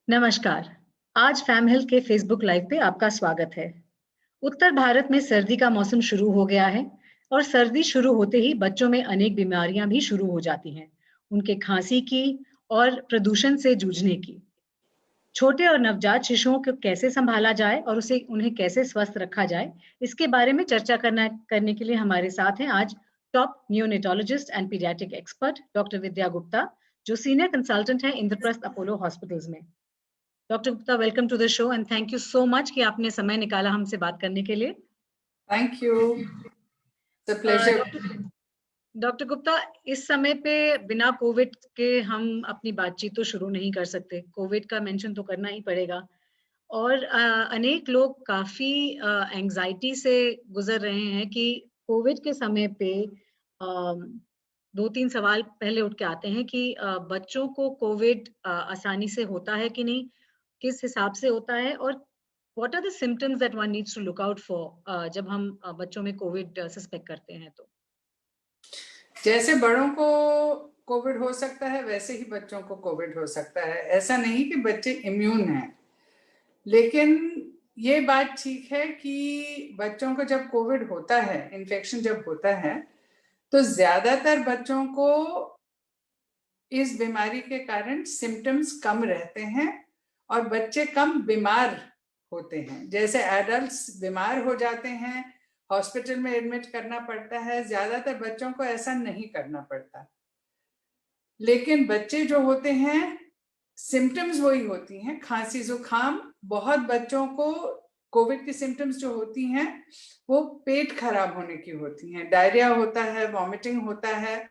नमस्कार। आज fam health के फेसबुक लाइव पे आपका स्वागत है। उत्तर भारत में सर्दी का मौसम शुरू हो गया है और सर्दी शुरू होते ही बच्चों में अनेक बीमारियां भी शुरू हो जाती हैं, उनके खांसी की और प्रदूषण से जूझने की। छोटे और नवजात शिशुओं को कैसे संभाला जाए और उन्हें कैसे स्वस्थ रखा जाए, इसके बारे में चर्चा करने के लिए हमारे साथ हैं आज top neonatologist and pediatric expert doctor Vidya Gupta, जो सीनियर कंसल्टेंट हैं इंद्रप्रस्थ अपोलो हॉस्पिटल्स में। Doctor Gupta, welcome to the show and thank you so much कि आपने समय निकाला हमसे बात करने के लिए। Thank you, it's a pleasure. Doctor Gupta, इस समय पे बिना कोविड के हम अपनी बातचीत तो शुरू नहीं कर सकते। कोविड का मेंशन तो करना ही पड़ेगा और अनेक लोग काफी एंजाइटी से गुजर रहे हैं कि कोविड के समय पे दो तीन सवाल पहले उठ के आते हैं कि बच्चों को कोविड आसानी से होता है कि नहीं, किस हिसाब से होता है, और what are the symptoms that one needs to look out for जब हम बच्चों में कोविड सस्पेक्ट करते हैं। तो जैसे बड़ों को कोविड हो सकता है वैसे ही बच्चों को कोविड हो सकता है। ऐसा नहीं कि बच्चे इम्यून हैं, लेकिन ये बात ठीक है कि बच्चों को जब कोविड होता है, इन्फेक्शन जब होता है, तो ज्यादातर बच्चों को इस बीमारी के कारण सिम्टम्स कम रहते हैं और बच्चे कम बीमार होते हैं। जैसे एडल्ट्स बीमार हो जाते हैं, हॉस्पिटल में एडमिट करना पड़ता है, ज्यादातर बच्चों को ऐसा नहीं करना पड़ता। लेकिन बच्चे जो होते हैं, सिम्टम्स वही होती हैं, खांसी जुकाम। बहुत बच्चों को कोविड की सिम्टम्स जो होती हैं वो पेट खराब होने की होती हैं। डायरिया होता है, वॉमिटिंग होता है,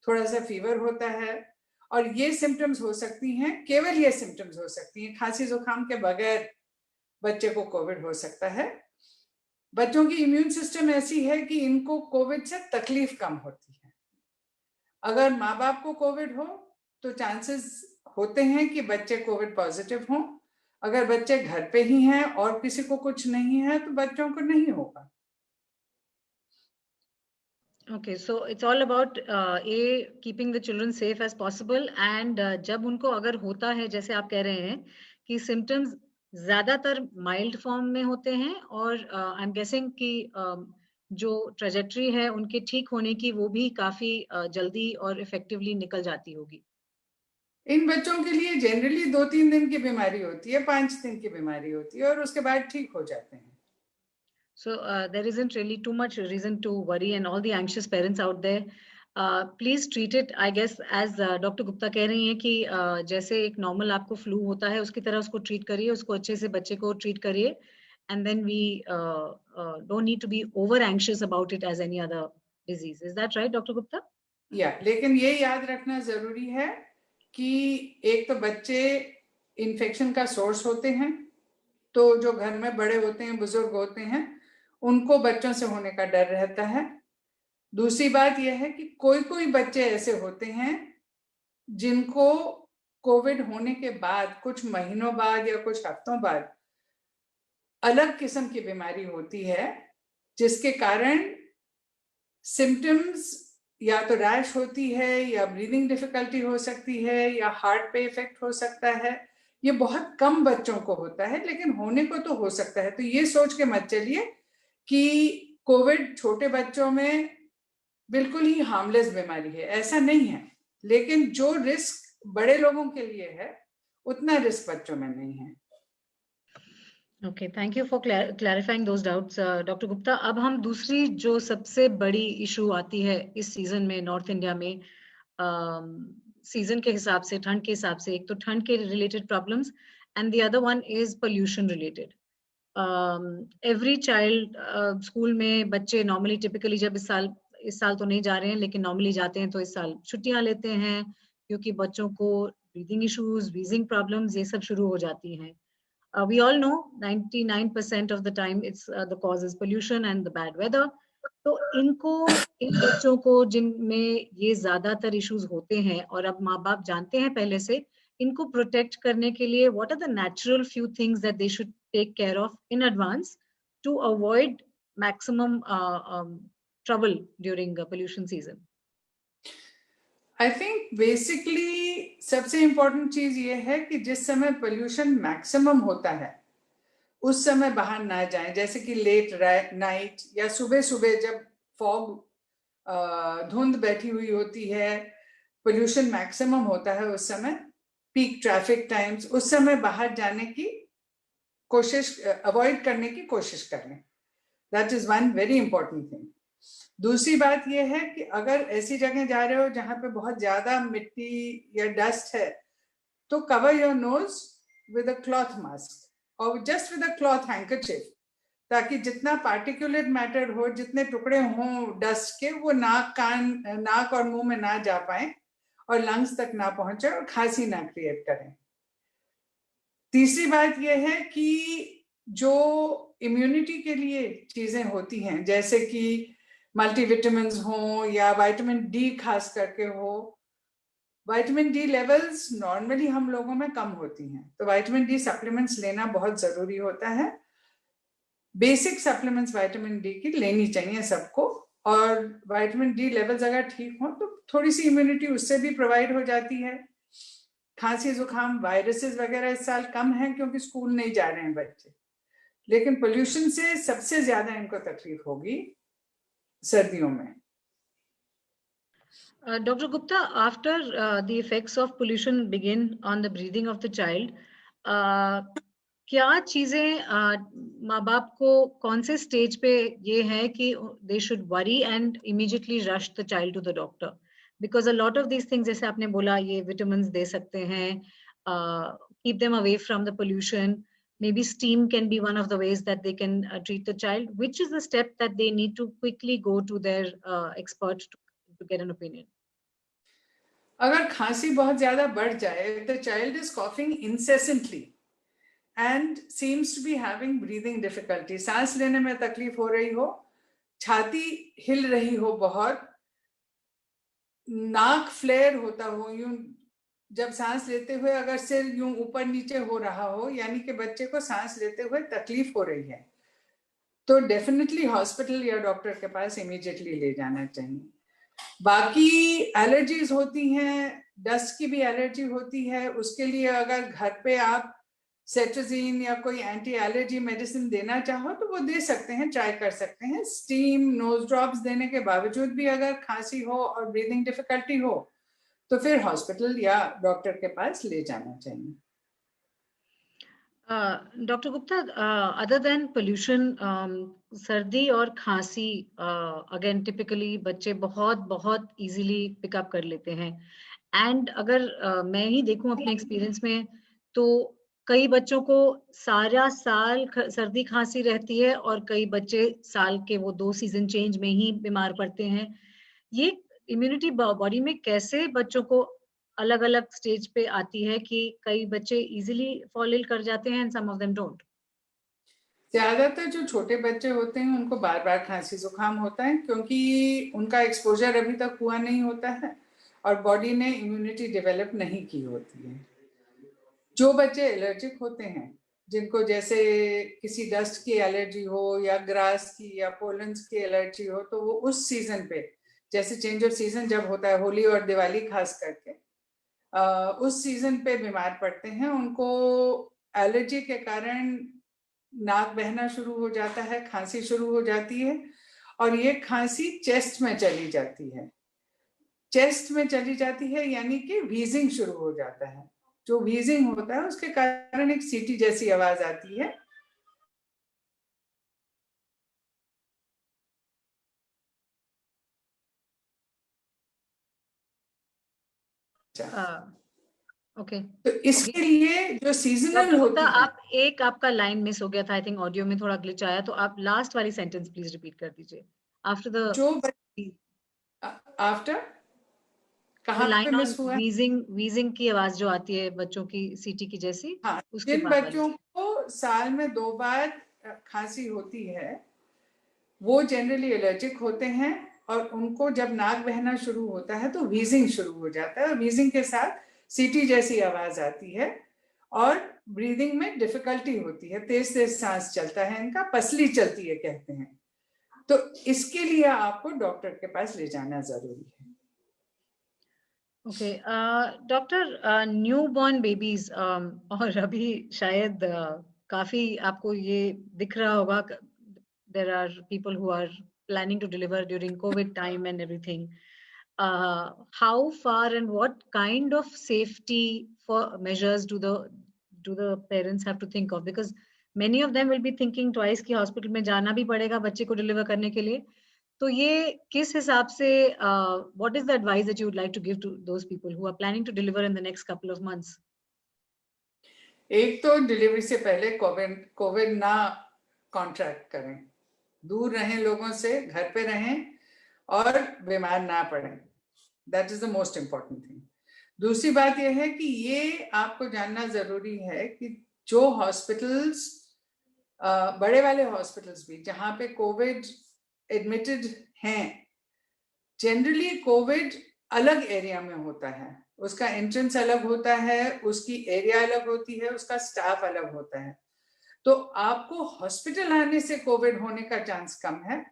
थोड़ा सा फीवर होता है, और ये सिम्टम्स हो सकती हैं। केवल ये सिम्टम्स हो सकती हैं, खांसी जुकाम के बगैर बच्चे को कोविड हो सकता है। बच्चों की इम्यून सिस्टम ऐसी है कि इनको कोविड से तकलीफ कम होती है। अगर माँ बाप को कोविड हो तो चांसेस होते हैं कि बच्चे कोविड पॉजिटिव हों। अगर बच्चे घर पे ही हैं और किसी को कुछ नहीं है तो बच्चों को नहीं होगा। Okay, so it's all about keeping the children safe as possible and जब उनको अगर होता है, जैसे आप कह रहे हैं कि symptoms ज्यादातर माइल्ड फॉर्म में होते हैं और आई एम गेसिंग कि जो ट्रेजेक्ट्री है उनके ठीक होने की वो भी काफी जल्दी और इफेक्टिवली निकल जाती होगी। इन बच्चों के लिए जनरली 2-3 दिन की बीमारी होती है, 5 दिन की बीमारी होती है और उसके बाद ठीक हो जाते हैं। So there isn't really too much reason to worry, and all the anxious parents out there, please treat it, I guess, as doctor Gupta कह रही हैं कि जैसे एक नॉर्मल आपको फ्लू होता है उसकी तरह उसको ट्रीट करिए, उसको अच्छे से बच्चे को ट्रीट करिए, and then we don't need to be over anxious about it as any other disease. Is that right, doctor Gupta? लेकिन ये याद रखना जरूरी है कि एक तो बच्चे इन्फेक्शन का सोर्स होते हैं, तो जो घर में बड़े होते हैं, बुजुर्ग होते हैं, उनको बच्चों से होने का डर रहता है। दूसरी बात यह है कि कोई कोई बच्चे ऐसे होते हैं जिनको कोविड होने के बाद कुछ महीनों बाद या कुछ हफ्तों बाद अलग किस्म की बीमारी होती है, जिसके कारण सिम्टम्स या तो रैश होती है या ब्रीदिंग डिफिकल्टी हो सकती है या हार्ट पे इफेक्ट हो सकता है। ये बहुत कम बच्चों को होता है, लेकिन होने को तो हो सकता है। तो ये सोच के मत चलिए कि कोविड छोटे बच्चों में बिल्कुल ही हार्मलेस बीमारी है, ऐसा नहीं है। लेकिन जो रिस्क बड़े लोगों के लिए है उतना रिस्क बच्चों में नहीं है। Okay, thank you for clarifying those doubts doctor Gupta. अब हम दूसरी जो सबसे बड़ी इशू आती है इस सीजन में नॉर्थ इंडिया में, सीजन के हिसाब से, ठंड के हिसाब से, एक तो ठंड के related problems and the other one is pollution related. Every child school में बच्चे नॉर्मली टिपिकली जब इस साल तो नहीं जा रहे हैं लेकिन नॉर्मली जाते हैं, तो इस साल छुट्टियां लेते हैं क्योंकि बच्चों को ब्रीदिंग इश्यूज, वीजिंग प्रॉब्लम्स ये सब शुरू हो जाती हैं। We all know 99% of the time it's the cause is pollution and the bad weather. तो इन बच्चों को जिनमें ये ज्यादातर इश्यूज होते हैं और अब माँ बाप जानते हैं पहले से, इनको प्रोटेक्ट करने के लिए what are the natural few things that they should take care of in advance to avoid maximum trouble during pollution season? I think basically सबसे इम्पोर्टेंट चीज ये है कि जिस समय पोल्यूशन मैक्सिमम होता है उस समय बाहर ना जाएं, जैसे कि लेट नाइट या सुबह सुबह जब फॉग धुंध बैठी हुई होती है, पोल्यूशन मैक्सिमम होता है उस समय, पीक ट्रैफिक टाइम्स, उस समय बाहर जाने की कोशिश, अवॉइड करने की कोशिश करें। That is one very important thing. दूसरी बात यह है कि अगर ऐसी जगह जा रहे हो जहां पे बहुत ज्यादा मिट्टी या डस्ट है तो cover your nose with a cloth mask और जस्ट विद अ क्लॉथ हैंकरचिफ, ताकि जितना पार्टिकुलेट मैटर हो, जितने टुकड़े हों डस्ट के, वो नाक और मुंह में ना जा पाए और लंग्स तक ना पहुंचे और खांसी ना क्रिएट करें। तीसरी बात यह है कि जो इम्यूनिटी के लिए चीजें होती हैं, जैसे कि मल्टीविटामिन्स हो या विटामिन डी खास करके हो, विटामिन डी लेवल्स नॉर्मली हम लोगों में कम होती हैं, तो विटामिन डी सप्लीमेंट्स लेना बहुत जरूरी होता है। बेसिक सप्लीमेंट्स विटामिन डी की लेनी चाहिए सबको, और विटामिन डी लेवल्स अगर ठीक हो तो थोड़ी सी इम्यूनिटी उससे भी प्रोवाइड हो जाती है। खांसी जुकाम वायरसेस वगैरह इस साल कम है क्योंकि स्कूल नहीं जा रहे हैं बच्चे, लेकिन पोल्यूशन से सबसे ज्यादा इनको तकलीफ होगी सर्दियों में। Dr. Gupta, after the effects of pollution begin on the breathing of the child, क्या चीजें माँ बाप को कौन से स्टेज पे ये है कि they should worry and immediately rush the child to the doctor? Because a lot of these things, जैसे आपने बोला, ये vitamins दे सकते हैं, keep them away from the pollution. Maybe steam can be one of the ways that they can treat the child. Which is the step that they need to quickly go to their expert to get an opinion? अगर खांसी बहुत ज्यादा बढ़ जाए, the child is coughing incessantly and seems to be having breathing difficulty, सांस लेने में तकलीफ हो रही हो, छाती हिल रही हो बहुत, नाक फ्लेयर होता हो, यूं जब सांस लेते हुए अगर सिर यूं ऊपर नीचे हो रहा हो, यानी कि बच्चे को सांस लेते हुए तकलीफ हो रही है, तो डेफिनेटली हॉस्पिटल या डॉक्टर के पास इमीडिएटली ले जाना चाहिए। बाकी एलर्जीज होती हैं, डस्ट की भी एलर्जी होती है, उसके लिए अगर घर पे आप सेट्राजीन या कोई एंटी एलर्जी मेडिसिन देना चाहो तो वो दे सकते हैं, ट्राई कर सकते हैं। स्टीम नोज ड्रॉप्स देने के बावजूद भी अगर खांसी हो और ब्रीदिंग डिफिकल्टी हो तो फिर हॉस्पिटल या डॉक्टर के पास ले जाना चाहिए। Doctor Gupta, other than pollution, सर्दी और खांसी अगेन टिपिकली बच्चे बहुत बहुत इजीली पिकअप कर लेते हैं। एंड अगर मैं ही देखूं अपने एक्सपीरियंस में, तो कई बच्चों को सारा साल सर्दी खांसी रहती है और कई बच्चे साल के वो 2 सीजन चेंज में ही बीमार पड़ते हैं। ये इम्यूनिटी बॉडी में कैसे बच्चों को अलग अलग स्टेज पे आती है कि कई बच्चे इजीली फॉल इल कर जाते हैं and some of them don't? ज्यादातर जो छोटे बच्चे होते हैं उनको बार बार खांसी जुकाम होता है क्योंकि उनका एक्सपोजर अभी तक हुआ नहीं होता है और बॉडी ने इम्यूनिटी डेवलप नहीं की होती है। जो बच्चे एलर्जिक होते हैं, जिनको जैसे किसी डस्ट की एलर्जी हो या ग्रास की या पोलन्स की एलर्जी हो, तो वो उस सीजन पे, जैसे चेंज ऑफ सीजन जब होता है होली और दिवाली खास करके, उस सीजन पे बीमार पड़ते हैं। उनको एलर्जी के कारण नाक बहना शुरू हो जाता है, खांसी शुरू हो जाती है और ये खांसी चेस्ट में चली जाती है। चेस्ट में चली जाती है यानी कि व्हीजिंग शुरू हो जाता है। जो व्हीजिंग होता है उसके कारण एक सीटी जैसी आवाज आती है। ओके, तो इसके लिए जो सीजनल होती है। आप एक आपका लाइन मिस हो गया था, आई थिंक ऑडियो में थोड़ा ग्लिच आया, तो आप लास्ट वाली सेंटेंस प्लीज रिपीट कर दीजिए। आफ्टर द जो आफ्टर कहाँ पे लाइन ऑन मिस हुआ? व्हीजिंग की आवाज जो आती है बच्चों की सीटी की जैसी, हाँ, उसके जिन बाद बच्चों को साल में 2 बार खांसी होती है वो जनरली एलर्जिक होते हैं और उनको जब नाक बहना शुरू होता है तो व्हीजिंग शुरू हो जाता है और व्हीजिंग के साथ सीटी जैसी आवाज आती है और ब्रीदिंग में डिफिकल्टी होती है, तेज तेज सांस चलता है, इनका पसली चलती है कहते हैं। तो इसके लिए आपको डॉक्टर के पास ले जाना जरूरी है। Okay doctor, newborn babies और अभी शायद काफी आपको ये दिख रहा होगा, there are people who are planning to deliver during Covid time and everything. How far and what kind of safety for measures do the parents have to think of? Because many of them will be thinking twice कि hospital में जाना भी पड़ेगा बच्चे को deliver करने के लिए. तो ये किस हिसाब से what is the advice that you would like to give to those people who are planning to deliver in the next couple of months? एक तो डिलीवरी से पहले कोविड ना कॉन्ट्रैक्ट करें, दूर रहें लोगों से, घर पे रहें और बीमार ना पड़ें. That is the most important thing. दूसरी बात यह है कि ये आपको जानना जरूरी है कि जो हॉस्पिटल्स, बड़े वाले हॉस्पिटल्स भी जहां पे कोविड एडमिटेड हैं, जनरली कोविड अलग एरिया में होता है, उसका एंट्रेंस अलग होता है, उसकी एरिया अलग होती है, उसका स्टाफ अलग होता है. तो आपको हॉस्पिटल आने से कोविड होने का चांस कम है.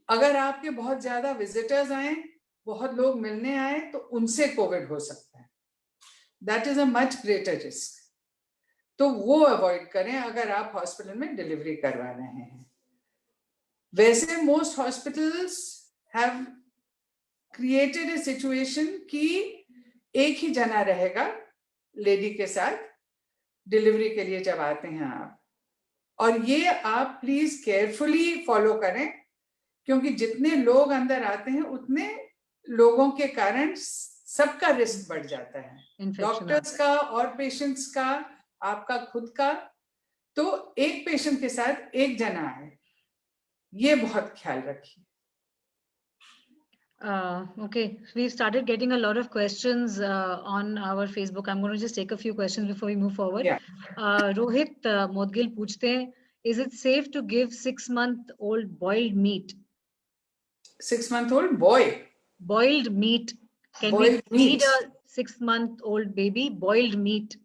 अगर आपके बहुत ज्यादा विजिटर्स आए, बहुत लोग मिलने आए, तो उनसे कोविड हो सकता है. That is a much greater risk. तो वो अवॉइड करें अगर आप हॉस्पिटल में डिलीवरी करवा रहे हैं. वैसे most hospitals have created a situation कि एक ही जना रहेगा लेडी के साथ डिलीवरी के लिए जब आते हैं आप. और ये आप प्लीज केयरफुली फॉलो करें, क्योंकि जितने लोग अंदर आते हैं उतने लोगों के कारण सबका रिस्क बढ़ जाता है, डॉक्टर्स का और पेशेंट्स का, आपका खुद का. तो एक पेशेंट के साथ एक जना है, ये बहुत ख्याल रखिए. Okay, we've started getting a lot of questions on our Facebook. I'm going to just take a few questions before we move forward. Yeah. Rohit Modgil पूछते हैं, is it safe to give 6-month-old boiled meat? 6-month-old boy? Boiled meat. Can boiled we feed a 6-month-old baby boiled meat?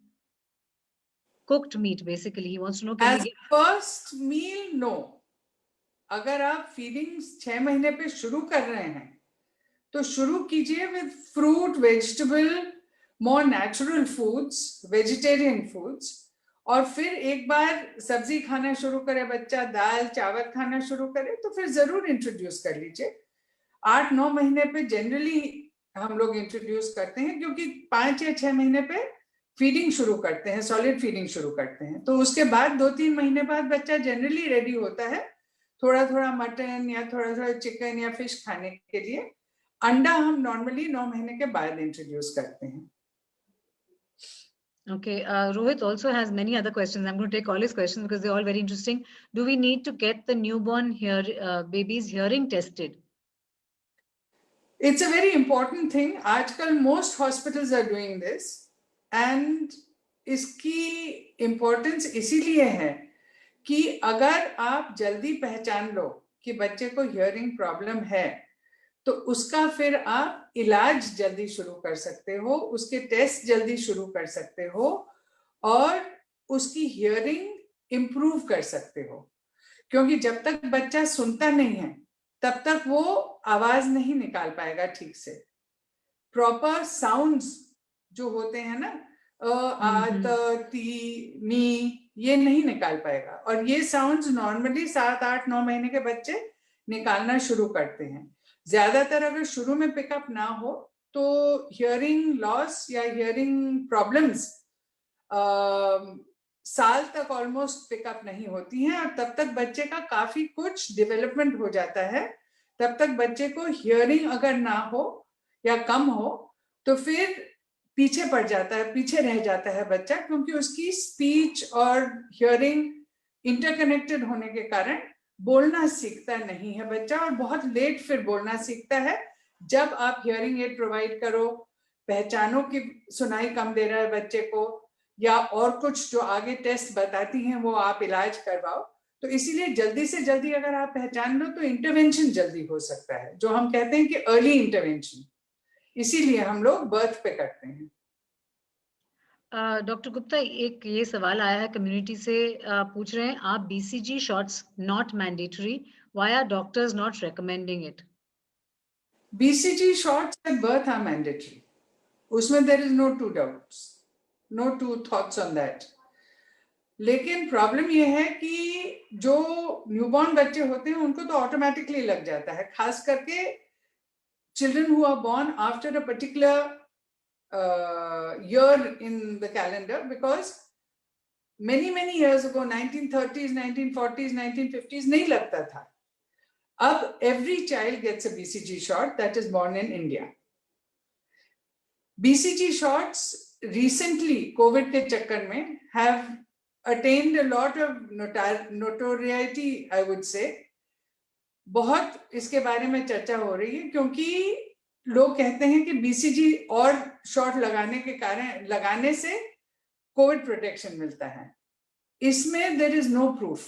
Cooked meat, basically. He wants to know, can As first meal, no. अगर आप feeding 6 महीने पे शुरू कर रहे हैं तो शुरू कीजिए with fruit, vegetable, more natural foods, vegetarian foods. और फिर एक बार सब्जी खाना शुरू करे बच्चा, दाल चावल खाना शुरू करे, तो फिर जरूर इंट्रोड्यूस कर लीजिए. 8-9 महीने पे जनरली हम लोग इंट्रोड्यूस करते हैं, क्योंकि 5 या 6 महीने पे फीडिंग शुरू करते हैं, सॉलिड फीडिंग शुरू करते हैं. तो उसके बाद 2-3 महीने बाद बच्चा जनरली रेडी होता है थोड़ा थोड़ा मटन या थोड़ा थोड़ा चिकन या फिश खाने के लिए. अंडा हम नॉर्मली 9 महीने के बाद इंट्रोड्यूस करते हैं. Okay, Rohit also has many other questions. I'm going to take all his questions because they're all very interesting. Do we need to get the newborn babies hearing tested? It's a very important thing. आजकल most hospitals are doing this, and इसकी importance इसीलिए है कि अगर आप जल्दी पहचान लो कि बच्चे को हियरिंग प्रॉब्लम है, तो उसका फिर आप इलाज जल्दी शुरू कर सकते हो, उसके टेस्ट जल्दी शुरू कर सकते हो और उसकी हियरिंग इंप्रूव कर सकते हो. क्योंकि जब तक बच्चा सुनता नहीं है तब तक वो आवाज नहीं निकाल पाएगा ठीक से. प्रॉपर साउंड्स जो होते हैं ना, आ, त, ती, नी, ये नहीं निकाल पाएगा. और ये साउंड्स नॉर्मली 7-8-9 महीने के बच्चे निकालना शुरू करते हैं. ज्यादातर अगर शुरू में पिकअप ना हो तो हियरिंग लॉस या हियरिंग प्रॉब्लम्स साल तक ऑलमोस्ट पिकअप नहीं होती हैं, और तब तक बच्चे का काफी कुछ डेवलपमेंट हो जाता है. तब तक बच्चे को हियरिंग अगर ना हो या कम हो तो फिर पीछे पड़ जाता है, पीछे रह जाता है बच्चा, क्योंकि उसकी स्पीच और हियरिंग इंटरकनेक्टेड होने के कारण बोलना सीखता नहीं है बच्चा, और बहुत लेट फिर बोलना सीखता है. जब आप हियरिंग एड प्रोवाइड करो, पहचानो कि सुनाई कम दे रहा है बच्चे को, या और कुछ जो आगे टेस्ट बताती हैं वो आप इलाज करवाओ. तो इसीलिए जल्दी से जल्दी अगर आप पहचान लो तो इंटरवेंशन जल्दी हो सकता है, जो हम कहते हैं कि अर्ली इंटरवेंशन. इसीलिए हम लोग बर्थ पे करते हैं. डॉक्टर गुप्ता, एक ये सवाल आया है कम्युनिटी से, पूछ रहे हैं, आप BCG shots not mandatory, why are doctors not recommending it? BCG shots at birth are mandatory. उसमें there is no two doubts, no two thoughts on that. लेकिन प्रॉब्लम ये है कि जो न्यूबॉर्न बच्चे होते हैं उनको तो ऑटोमेटिकली लग जाता है, खास करके children who are born after a particular year in the calendar, because many years ago 1930s 1940s 1950s नहीं लगता था। अब every child gets a BCG shot that is born in India. BCG shots recently COVID के चक्कर में have attained a lot of notoriety, I would say। बहुत इसके बारे में चर्चा हो रही है क्योंकि लोग कहते हैं कि बीसीजी और शॉट लगाने से कोविड प्रोटेक्शन मिलता है। इसमें there is no proof.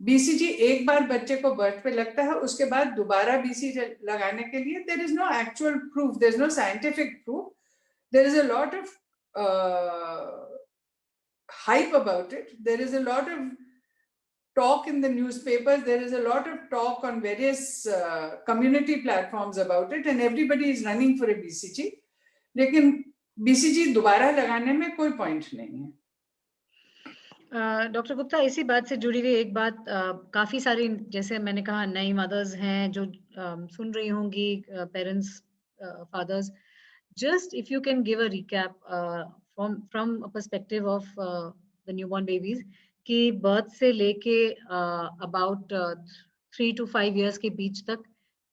BCG एक बार बच्चे को बर्थ पे लगता है, उसके बाद दोबारा बीसीजी लगाने के लिए there is no actual proof, there is no scientific proof. There is a lot of hype about it, there is a lot of talk in the newspapers, there is a lot of talk on various community platforms about it, and everybody is running for a BCG, लेकिन BCG दोबारा लगाने में कोई point नहीं है। Doctor Gupta, इसी बात से जुड़ी हुई एक बात, काफी सारी, जैसे मैंने कहा, नई मदर्स हैं जो सुन रही होंगी, parents, fathers, just if you can give a recap from a perspective of the newborn babies, कि बर्थ से लेके अबाउट 3 to 5 years के बीच तक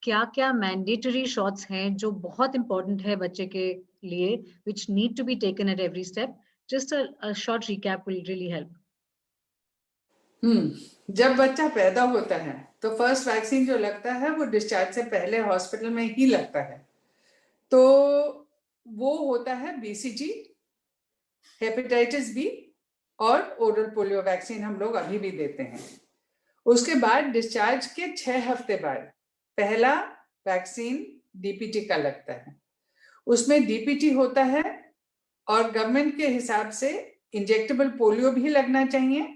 क्या क्या मैंडेटरी शॉट्स हैं जो बहुत इंपॉर्टेंट है बच्चे के लिए, which need to be taken at every step. Just a short recap will really help. जब बच्चा पैदा होता है तो फर्स्ट वैक्सीन जो लगता है वो डिस्चार्ज से पहले हॉस्पिटल में ही लगता है, तो वो होता है बीसीजी, हेपेटाइटिस बी और ओरल पोलियो वैक्सीन हम लोग अभी भी देते हैं। उसके बाद डिस्चार्ज के 6 हफ्ते बाद पहला वैक्सीन डीपीटी का लगता है। उसमें डीपीटी होता है और गवर्नमेंट के हिसाब से इंजेक्टेबल पोलियो भी लगना चाहिए।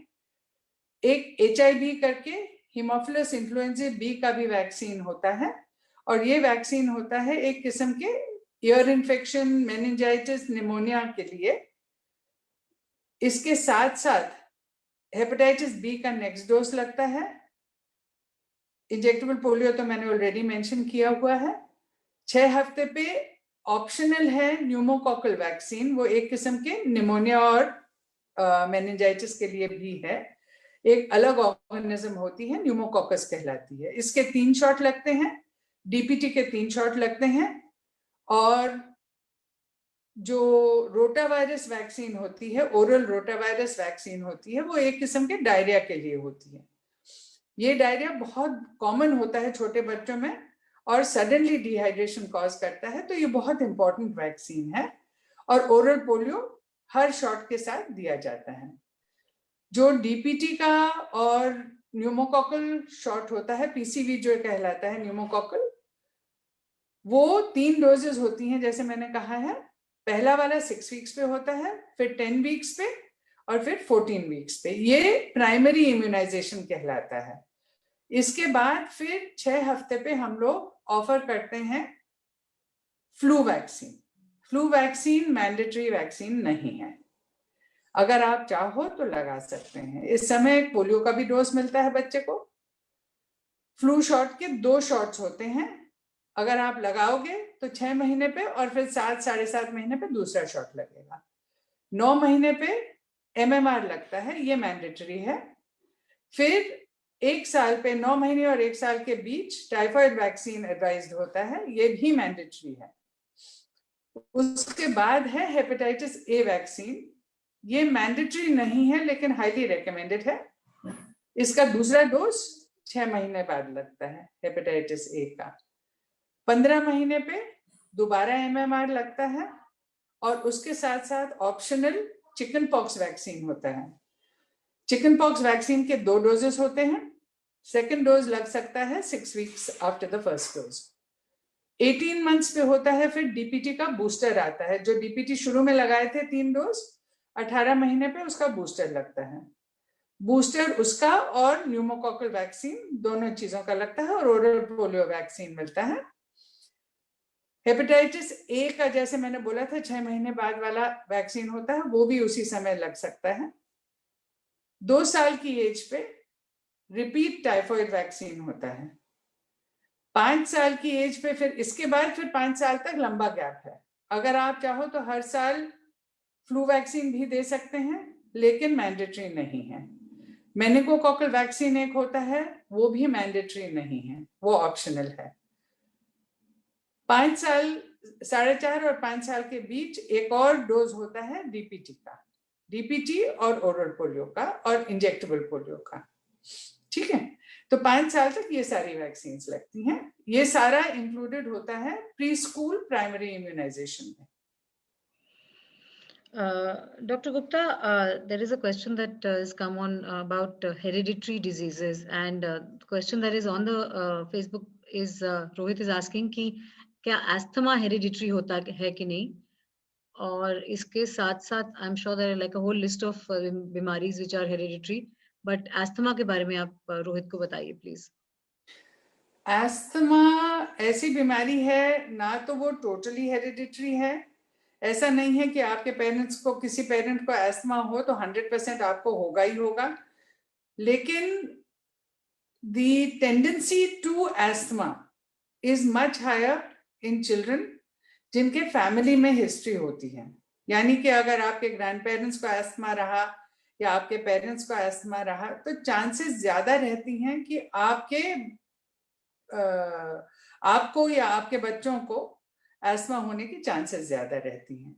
एक HIV करके हीमोफिलस इन्फ्लुएंजा बी का भी वैक्सीन होता है, और ये वैक्सीन होता है एक किस्म के ईयर इन्फेक्शन, मेनिंजाइटिस, निमोनिया के लिए। इसके साथ साथ हेपेटाइटिस बी का नेक्स्ट डोज लगता है। इंजेक्टेबल पोलियो तो मैंने ऑलरेडी मेंशन किया हुआ है। 6 हफ्ते पे ऑप्शनल है न्यूमोकॉकल वैक्सीन, वो एक किस्म के निमोनिया और मेनिंजाइटिस के लिए भी है। एक अलग ऑर्गेनिज्म होती है, न्यूमोकॉकस कहलाती है। इसके 3 शॉट लगते हैं, डीपीटी के 3 शॉट लगते हैं, और जो रोटावायरस वैक्सीन होती है, ओरल रोटावायरस वैक्सीन होती है, वो एक किस्म के डायरिया के लिए होती है। ये डायरिया बहुत कॉमन होता है छोटे बच्चों में और सडनली डिहाइड्रेशन कॉज करता है, तो ये बहुत इंपॉर्टेंट वैक्सीन है। और ओरल पोलियो हर शॉट के साथ दिया जाता है। जो डीपीटी का और न्यूमोकॉकल शॉट होता है, पीसीवी जो कहलाता है न्यूमोकॉकल, वो 3 डोजेस होती हैं जैसे मैंने कहा है। पहला वाला 6 वीक्स पे होता है, फिर 10 वीक्स पे, और फिर 14 वीक्स पे। ये प्राइमरी इम्यूनाइजेशन कहलाता है। इसके बाद फिर 6 हफ्ते पे हम लोग ऑफर करते हैं flu vaccine. Flu vaccine mandatory vaccine नहीं है, अगर आप चाहो तो लगा सकते हैं। इस समय पोलियो का भी डोज मिलता है बच्चे को। फ्लू शॉट के 2 शॉट्स होते हैं, अगर आप लगाओगे तो 6 महीने पे, और फिर 7 साढ़े 7 महीने पे दूसरा शॉट लगेगा। 9 महीने पे MMR लगता है, ये मैंडेटरी है। फिर 1 साल पे, 9 महीने और 1 साल के बीच टाइफाइड वैक्सीन एडवाइज्ड होता है, ये भी मैंडेटरी है। उसके बाद है हेपेटाइटिस ए वैक्सीन, ये मैंडेटरी नहीं है लेकिन हाईली रेकमेंडेड है। इसका दूसरा डोज 6 महीने बाद लगता है हेपेटाइटिस ए का। 15 महीने पे दोबारा MMR लगता है, और उसके साथ साथ ऑप्शनल चिकन पॉक्स वैक्सीन होता है। चिकन पॉक्स वैक्सीन के 2 डोजेस होते हैं। सेकेंड डोज लग सकता है 6 weeks after the first dose. 18 months पे होता है फिर डीपीटी का बूस्टर आता है। जो डीपीटी शुरू में लगाए थे 3 डोज, 18 महीने पे उसका बूस्टर लगता है। बूस्टर उसका और न्यूमोकॉकल वैक्सीन दोनों चीजों का लगता है, और ओरल पोलियो वैक्सीन मिलता है। हेपेटाइटिस ए का जैसे मैंने बोला था 6 महीने बाद वाला वैक्सीन होता है, वो भी उसी समय लग सकता है। 2 साल की एज पे रिपीट टाइफॉइड वैक्सीन होता है। 5 साल की एज पे फिर इसके बाद फिर 5 साल तक लंबा गैप है। अगर आप चाहो तो हर साल फ्लू वैक्सीन भी दे सकते हैं, लेकिन मैंडेटरी नहीं है। मेनिकोकॉकल वैक्सीन एक होता है, वो भी मैंडेटरी नहीं है, वो ऑप्शनल है। 5 साल, 4.5 और 5 साल के बीच एक और डोज होता है डीपीटी का, डीपीटी और ओरल पोलियो का और इंजेक्टेबल पोलियो का। ठीक है, तो 5 साल तक ये सारी वैक्सीन लगती हैं। ये सारा इंक्लूडेड होता है प्री स्कूल प्राइमरी इम्यूनाइजेशन में। Dr. Gupta, there is a question that has come on about hereditary diseases, and the question that is on the Facebook is Rohit is asking कि क्या asthma hereditary होता है कि नहीं, और इसके साथ साथ I'm sure there are like a whole list of बीमारीज which are hereditary, but asthma के बारे में आप रोहित को बताइए प्लीज। एस्थमा ऐसी बीमारी है ना, तो वो टोटली हेरिडिटरी है। ऐसा नहीं है कि आपके पेरेंट्स को, किसी पेरेंट को एस्थमा हो तो 100% आपको होगा ही होगा, लेकिन the tendency to asthma is much higher in children जिनके फैमिली में हिस्ट्री होती है। यानी कि अगर आपके ग्रैंड पेरेंट्स को एस्थमा रहा या आपके पेरेंट्स को एस्थमा रहा, तो चांसेस ज्यादा रहती हैं कि आपको या आपके बच्चों को एस्थमा होने की चांसेस ज्यादा रहती हैं।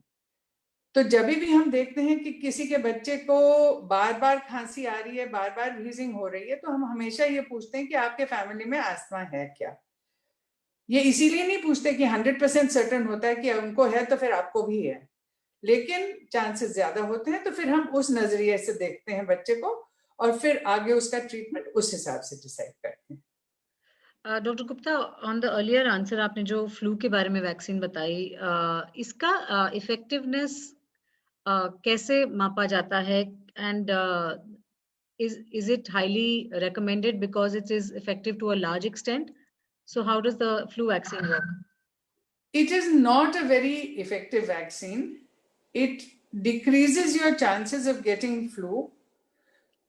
तो जब भी हम देखते हैं कि किसी के बच्चे को बार बार खांसी आ रही है, बार बार व्हीजिंग हो रही है, तो हम हमेशा ये पूछते हैं कि आपके फैमिली में एस्थमा है क्या। ये इसीलिए नहीं पूछते कि 100% सर्टन होता है कि उनको है तो फिर आपको भी है, लेकिन चांसेस ज्यादा होते हैं, तो फिर हम उस नजरिए से देखते हैं बच्चे को और फिर आगे उसका ट्रीटमेंट उस हिसाब से डिसाइड करते हैं। Doctor Gupta, on the earlier answer आपने जो फ्लू के बारे में वैक्सीन बताई, इसका इफेक्टिवनेस कैसे मापा जाता है, and is it highly recommended because it is effective to a large extent? So how does the flu vaccine work? It is not a very effective vaccine. It decreases your chances of getting flu.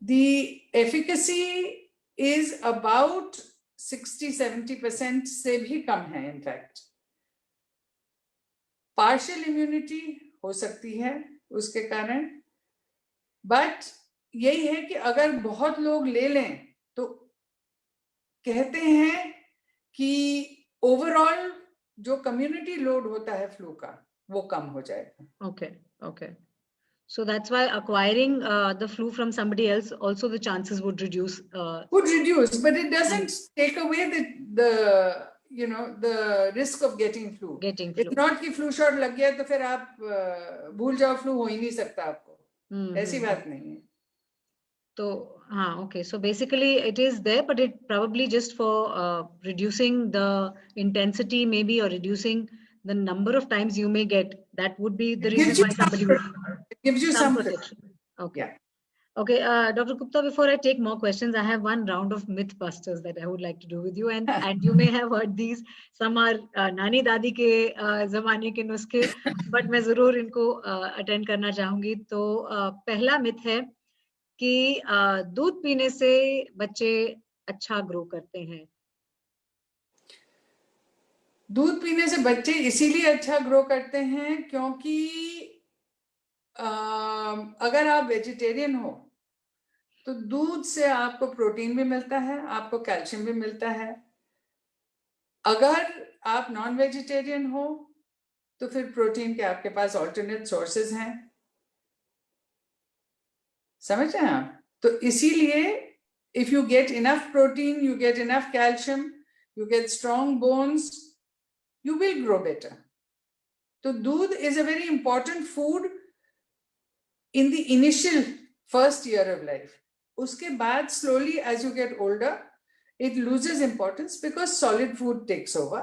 The efficacy is about 60-70% से भी कम है। in fact, partial immunity हो सकती है उसके कारण, but यही है कि अगर बहुत लोग ले लें तो कहते हैं कि ओवरऑल जो कम्युनिटी लोड होता है फ्लू का वो कम हो जाएगा। Okay, okay. So that's why acquiring the flu from somebody else, also the chances would reduce. Would reduce, but it doesn't take away the the risk of getting flu. It's not कि flu shot लग गया तो फिर आप भूल जाओ, flu हो ही नहीं सकता आपको, ऐसी बात नहीं है। तो हाँ, okay, so basically it is there, but it probably just for reducing the intensity maybe, or reducing the number of times you may get, that would be the reason why somebody would. It gives you some protection. Okay. Yeah. Okay, Dr. Gupta, before I take more questions, I have one round of myth busters that I would like to do with you, and you may have heard these. Some are नानी दादी के ज़माने के नुस्खे, but मैं ज़रूर इनको attend करना चाहूँगी। तो पहला myth है कि दूध पीने से बच्चे अच्छा ग्रो करते हैं। दूध पीने से बच्चे इसीलिए अच्छा ग्रो करते हैं क्योंकि अगर आप वेजिटेरियन हो तो दूध से आपको प्रोटीन भी मिलता है, आपको कैल्शियम भी मिलता है। अगर आप नॉन वेजिटेरियन हो तो फिर प्रोटीन के आपके पास ऑल्टरनेट सोर्सेज हैं, समझ रहे हैं आप? तो इसीलिए if you get enough protein, you get enough calcium, you get strong bones, you will grow better. So दूध is a very important food in the initial first year of life. उसके बाद slowly as you get older, it loses importance because solid food takes over.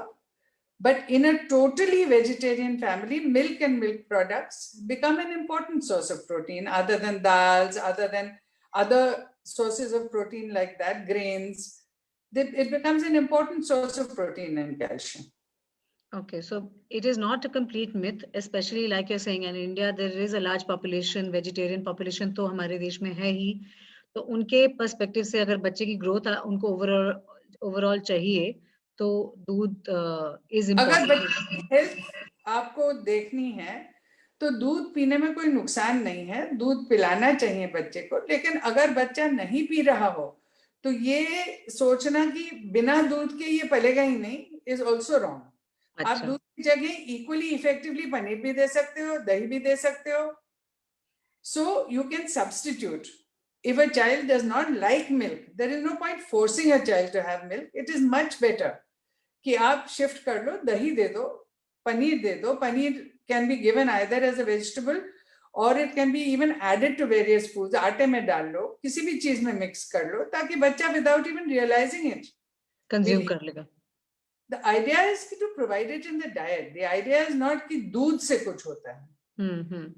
But in a totally vegetarian family, milk and milk products become an important source of protein, other than dals, other than other sources of protein like that, grains. It becomes an important source of protein and calcium. Okay, so it is not a complete myth, especially like you're saying, in India there is a large population, vegetarian population तो हमारे देश में है ही, तो उनके perspective से अगर बच्चे की ग्रोथ उनको ओवरऑल चाहिए, तो दूध इज अगर इम्पोर्टेंट। बच्चे की हेल्थ आपको देखनी है तो दूध पीने में कोई नुकसान नहीं है, दूध पिलाना चाहिए बच्चे को। लेकिन अगर बच्चा नहीं पी रहा हो तो ये सोचना कि बिना दूध के ये पलेगा ही नहीं इज ऑल्सो रॉन्ग। आप अच्छा, दूध की जगह इक्वली इफेक्टिवली पनीर भी दे सकते हो, दही भी दे सकते हो। So you can substitute. If a child does not like milk, there is no point forcing a child to have milk. It is much better कि आप शिफ्ट कर लो, दही दे दो, पनीर दे दो। Paneer can be given either as a vegetable or it can be even added to various foods. आटे में डाल लो, किसी भी चीज में मिक्स कर लो, ताकि बच्चा without even realising it consume कर लेगा। The idea is to provide it in the diet. The idea is not कि दूध से कुछ होता है।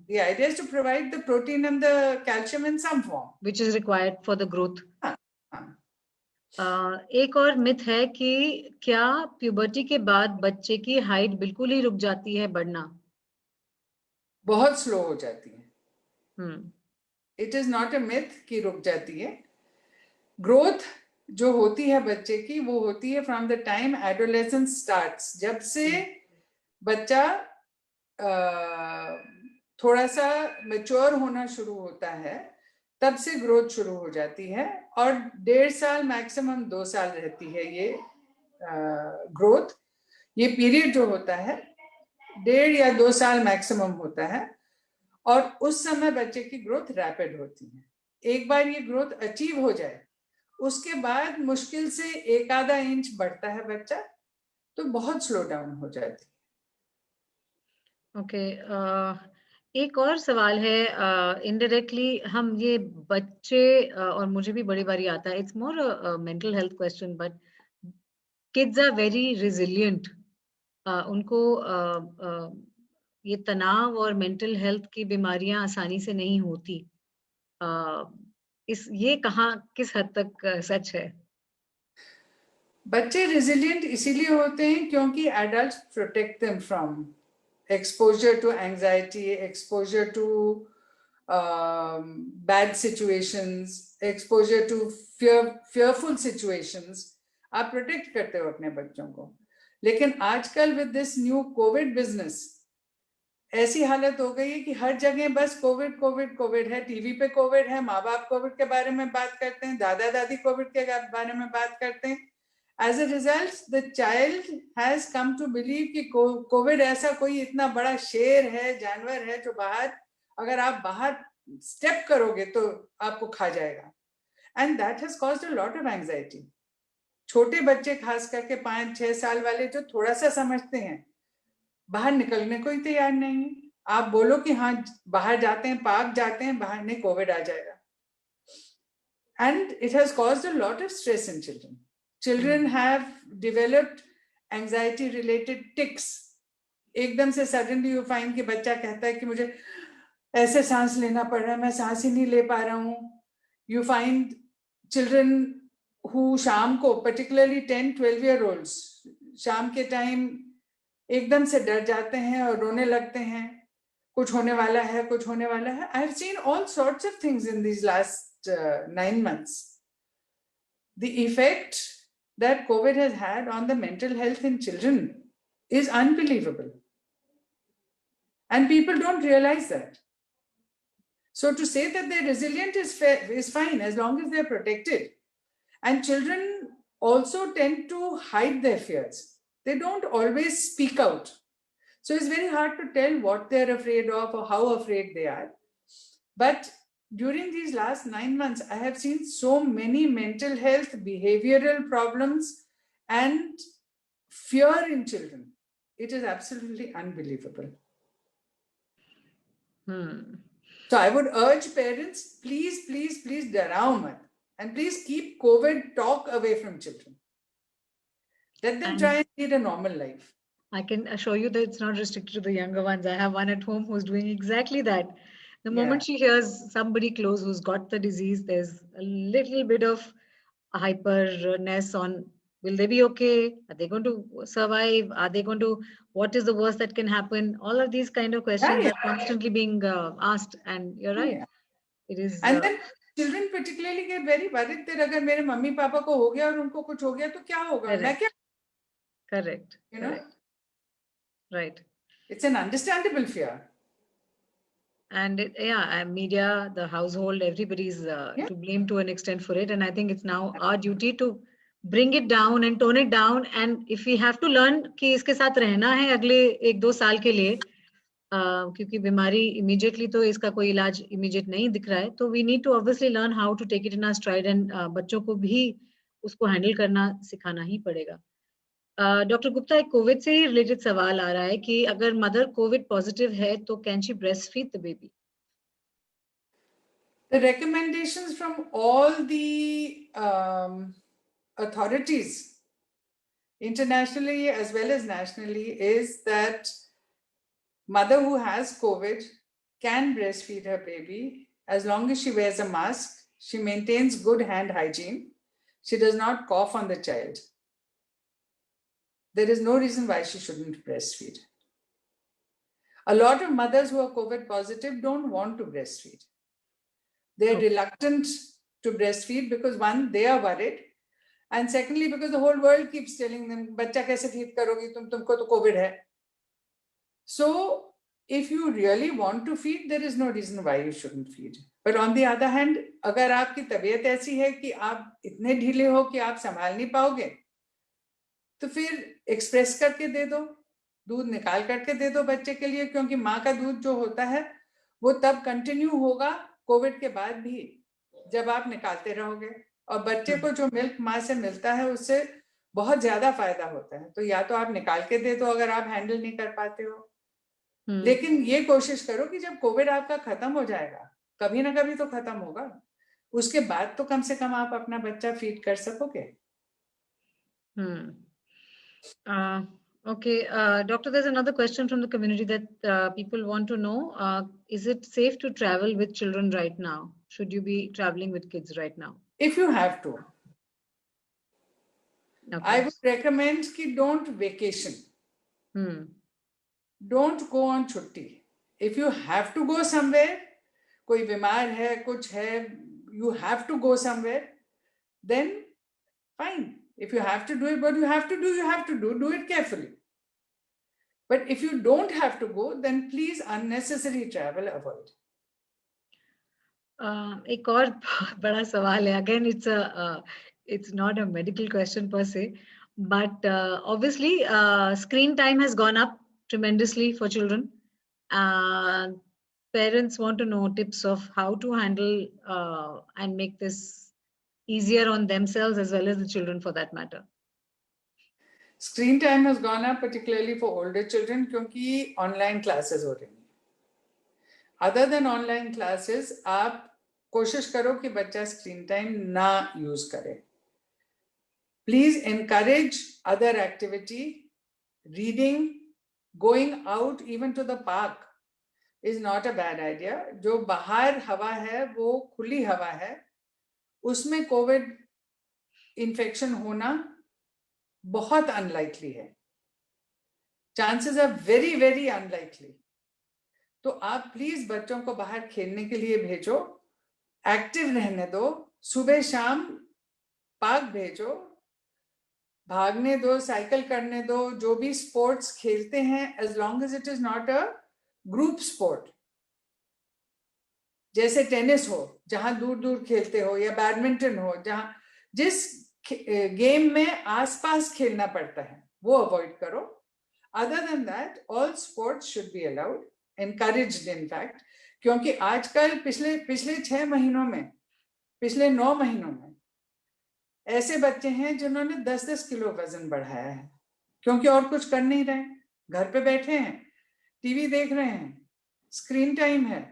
The idea is to provide the protein and the calcium in some form, which is required for the growth. हाँ। एक और myth है कि क्या प्यूबर्टी के बाद बच्चे की हाइट बिल्कुल ही रुक जाती है बढ़ना? बहुत स्लो हो जाती है। It is not a myth कि रुक जाती है। ग्रोथ जो होती है बच्चे की वो होती है from the time adolescence starts. जब से बच्चा थोड़ा सा मैच्योर होना शुरू होता है तब से ग्रोथ शुरू हो जाती है, और 1.5 साल मैक्सिमम 2 साल रहती है ये ग्रोथ। ये पीरियड जो होता है 1.5 या 2 साल मैक्सिमम होता है, और उस समय बच्चे की ग्रोथ रैपिड होती है। एक बार ये ग्रोथ अचीव हो जाए उसके बाद मुश्किल से 1-आधा इंच बढ़ता है बच्चा, तो बहुत स्लो डाउन हो जाती है। ओके, एक और सवाल है, इनडायरेक्टली हम ये बच्चे और मुझे भी बड़ी बारी आता है, it's more mental health question, but kids are very resilient. उनको ये तनाव और मेंटल हेल्थ की बीमारियां आसानी से नहीं होती। ये कहाँ किस हद तक सच है? बच्चे रिजिलियंट इसीलिए होते हैं क्योंकि adults protect them from exposure to anxiety, exposure to bad situations, exposure to fearful situations. आप प्रोटेक्ट करते हो अपने बच्चों को। लेकिन आजकल with this new Covid business ऐसी हालत हो गई है कि हर जगह बस कोविड कोविड कोविड है। टीवी पे कोविड है, माँ बाप कोविड के बारे में बात करते हैं, दादा दादी कोविड के बारे में बात करते हैं। As a result, the child has come to believe कि कोविड ऐसा कोई इतना बड़ा शेर है, जानवर है जो बाहर, अगर आप बाहर स्टेप करोगे तो आपको खा जाएगा। And that has caused a lot of anxiety. छोटे बच्चे खास करके 5-6 साल वाले जो थोड़ा सा समझते हैं, बाहर निकलने को ही तैयार नहीं। आप बोलो कि हाँ बाहर जाते हैं, पार्क जाते हैं, बाहर नहीं कोविड आ जाएगा। And it has caused a lot of stress in children. Children have developed anxiety related tics. एकदम से suddenly you find कि बच्चा कहता है कि मुझे ऐसे सांस लेना पड़ रहा है, मैं सांस ही नहीं ले पा रहा हूँ। You find children who शाम को particularly 10-12 year olds शाम के टाइम एकदम से डर जाते हैं और रोने लगते हैं, कुछ होने वाला है, कुछ होने वाला है। I have seen all sorts of things in these last 9 months. The effect that COVID has had on the mental health in children is unbelievable. And people don't realize that. So to say that they're resilient is fine as long as they're protected. And children also tend to hide their fears. They don't always speak out. So it's very hard to tell what they're afraid of or how afraid they are. But during these last 9 months, I have seen so many mental health, behavioral problems, and fear in children. It is absolutely unbelievable. So I would urge parents, please, please, please, darao mat, and please keep COVID talk away from children. Let them try and lead a normal life. I can assure you that it's not restricted to the younger ones. I have one at home who's doing exactly that. The moment she hears somebody close who's got the disease, there's a little bit of hyperness on Will they be okay? Are they going to survive? Are they going to, what is the worst that can happen? All of these kind of questions Yeah, are constantly being asked, and you're right. yeah. It is And then children particularly get very worried that अगर मेरे mummy papa को हो गया और उनको कुछ हो गया तो क्या होगा, मैं क्या, correct, you know, right. it's an understandable fear. And media, the household, everybody's Yeah. to blame to an extent for it. And I think it's now our duty to bring it down and tone it down. And if we have to learn कि इसके साथ रहना है अगले 1-2 साल के लिए, क्योंकि बीमारी immediately तो इसका कोई इलाज immediate नहीं दिख रहा है, तो we need to obviously learn how to take it in our stride, and बच्चों को भी उसको हैंडल करना सिखाना ही पड़ेगा. डॉक्टर गुप्ता, एक कोविड से ही रिलेटेड सवाल आ रहा है कि अगर मदर कोविड पॉजिटिव है तो can she breast feed the baby? The recommendations from all the authorities internationally as well as nationally is that mother who has COVID can breastfeed her baby as long as she wears a mask, she maintains good hand hygiene, she does not cough on the child. There is no reason why she shouldn't breastfeed. A lot of mothers who are COVID positive don't want to breastfeed. They're reluctant to breastfeed because one, they are worried, and secondly, because the whole world keeps telling them, "Bachcha kaise feed karogi? Tumko to COVID hai." So, if you really want to feed, there is no reason why you shouldn't feed. But on the other hand, अगर आपकी तबीयत ऐसी है कि आप इतने ढीले हो कि आप संभाल नहीं पाओगे, तो फिर एक्सप्रेस करके दे दो, दूध निकाल करके दे दो बच्चे के लिए, क्योंकि माँ का दूध जो होता है वो तब कंटिन्यू होगा कोविड के बाद भी जब आप निकालते रहोगे, और बच्चे को जो मिल्क माँ से मिलता है उससे बहुत ज्यादा फायदा होता है. तो या तो आप निकाल के दे दो अगर आप हैंडल नहीं कर पाते हो, लेकिन ये कोशिश करो कि जब कोविड आपका खत्म हो जाएगा, कभी ना कभी तो खत्म होगा, उसके बाद तो कम से कम आप अपना बच्चा फीड कर सकोगे. Okay, doctor, there's another question from the community that people want to know. Is it safe to travel with children right now? Should you be traveling with kids right now? If you have to. Okay. I would recommend कि don't vacation. Don't go on छुट्टी. If you have to go somewhere, कोई बीमार है, कुछ है, you have to go somewhere, then fine. If you have to do it, what you have to do it carefully. But if you don't have to go, then please unnecessary travel avoid. एक और बड़ा सवाल है. Again, it's not a medical question per se, but obviously screen time has gone up tremendously for children. Parents want to know tips of how to handle and make this easier on themselves as well as the children for that matter. Screen time has gone up particularly for older children क्योंकि online classes हो रही हैं. Other than online classes, आप कोशिश करो कि बच्चा screen time ना use करे. Please encourage other activity, reading, going out even to the park is not a bad idea. जो बाहर हवा है वो खुली हवा है, उसमें कोविड इन्फेक्शन होना बहुत अनलाइकली है. Chances are very very unlikely. तो आप प्लीज बच्चों को बाहर खेलने के लिए भेजो, एक्टिव रहने दो, सुबह शाम पार्क भेजो, भागने दो, साइकिल करने दो, जो भी स्पोर्ट्स खेलते हैं, as long as it is not a group sport. जैसे टेनिस हो जहां दूर दूर खेलते हो, या बैडमिंटन हो जहां जिस गेम में आसपास खेलना पड़ता है वो अवॉइड करो. Other than that all sports should be allowed, encouraged in fact, क्योंकि आजकल पिछले 6 महीनों में, पिछले 9 महीनों में ऐसे बच्चे हैं जिन्होंने 10-10 किलो वजन बढ़ाया है, क्योंकि और कुछ कर नहीं रहे, घर पे बैठे हैं, टीवी देख रहे हैं, स्क्रीन टाइम है,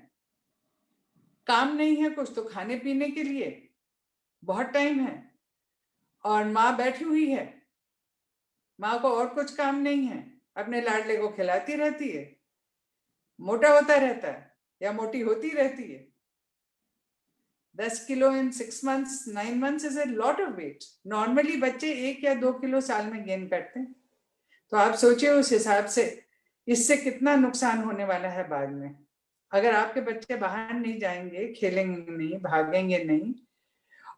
काम नहीं है कुछ तो खाने पीने के लिए बहुत टाइम है, और माँ बैठी हुई है, माँ को और कुछ काम नहीं है, अपने लाडले को खिलाती रहती है, मोटा होता रहता है या मोटी होती रहती है. 10 kilo in 6 months, 9 months is a lot of weight. Normally बच्चे 1 या 2 किलो साल में गेन करते हैं, तो आप सोचिए उस हिसाब से इससे कितना नुकसान होने वाला है बाद में। अगर आपके बच्चे बाहर नहीं जाएंगे, खेलेंगे नहीं, भागेंगे नहीं,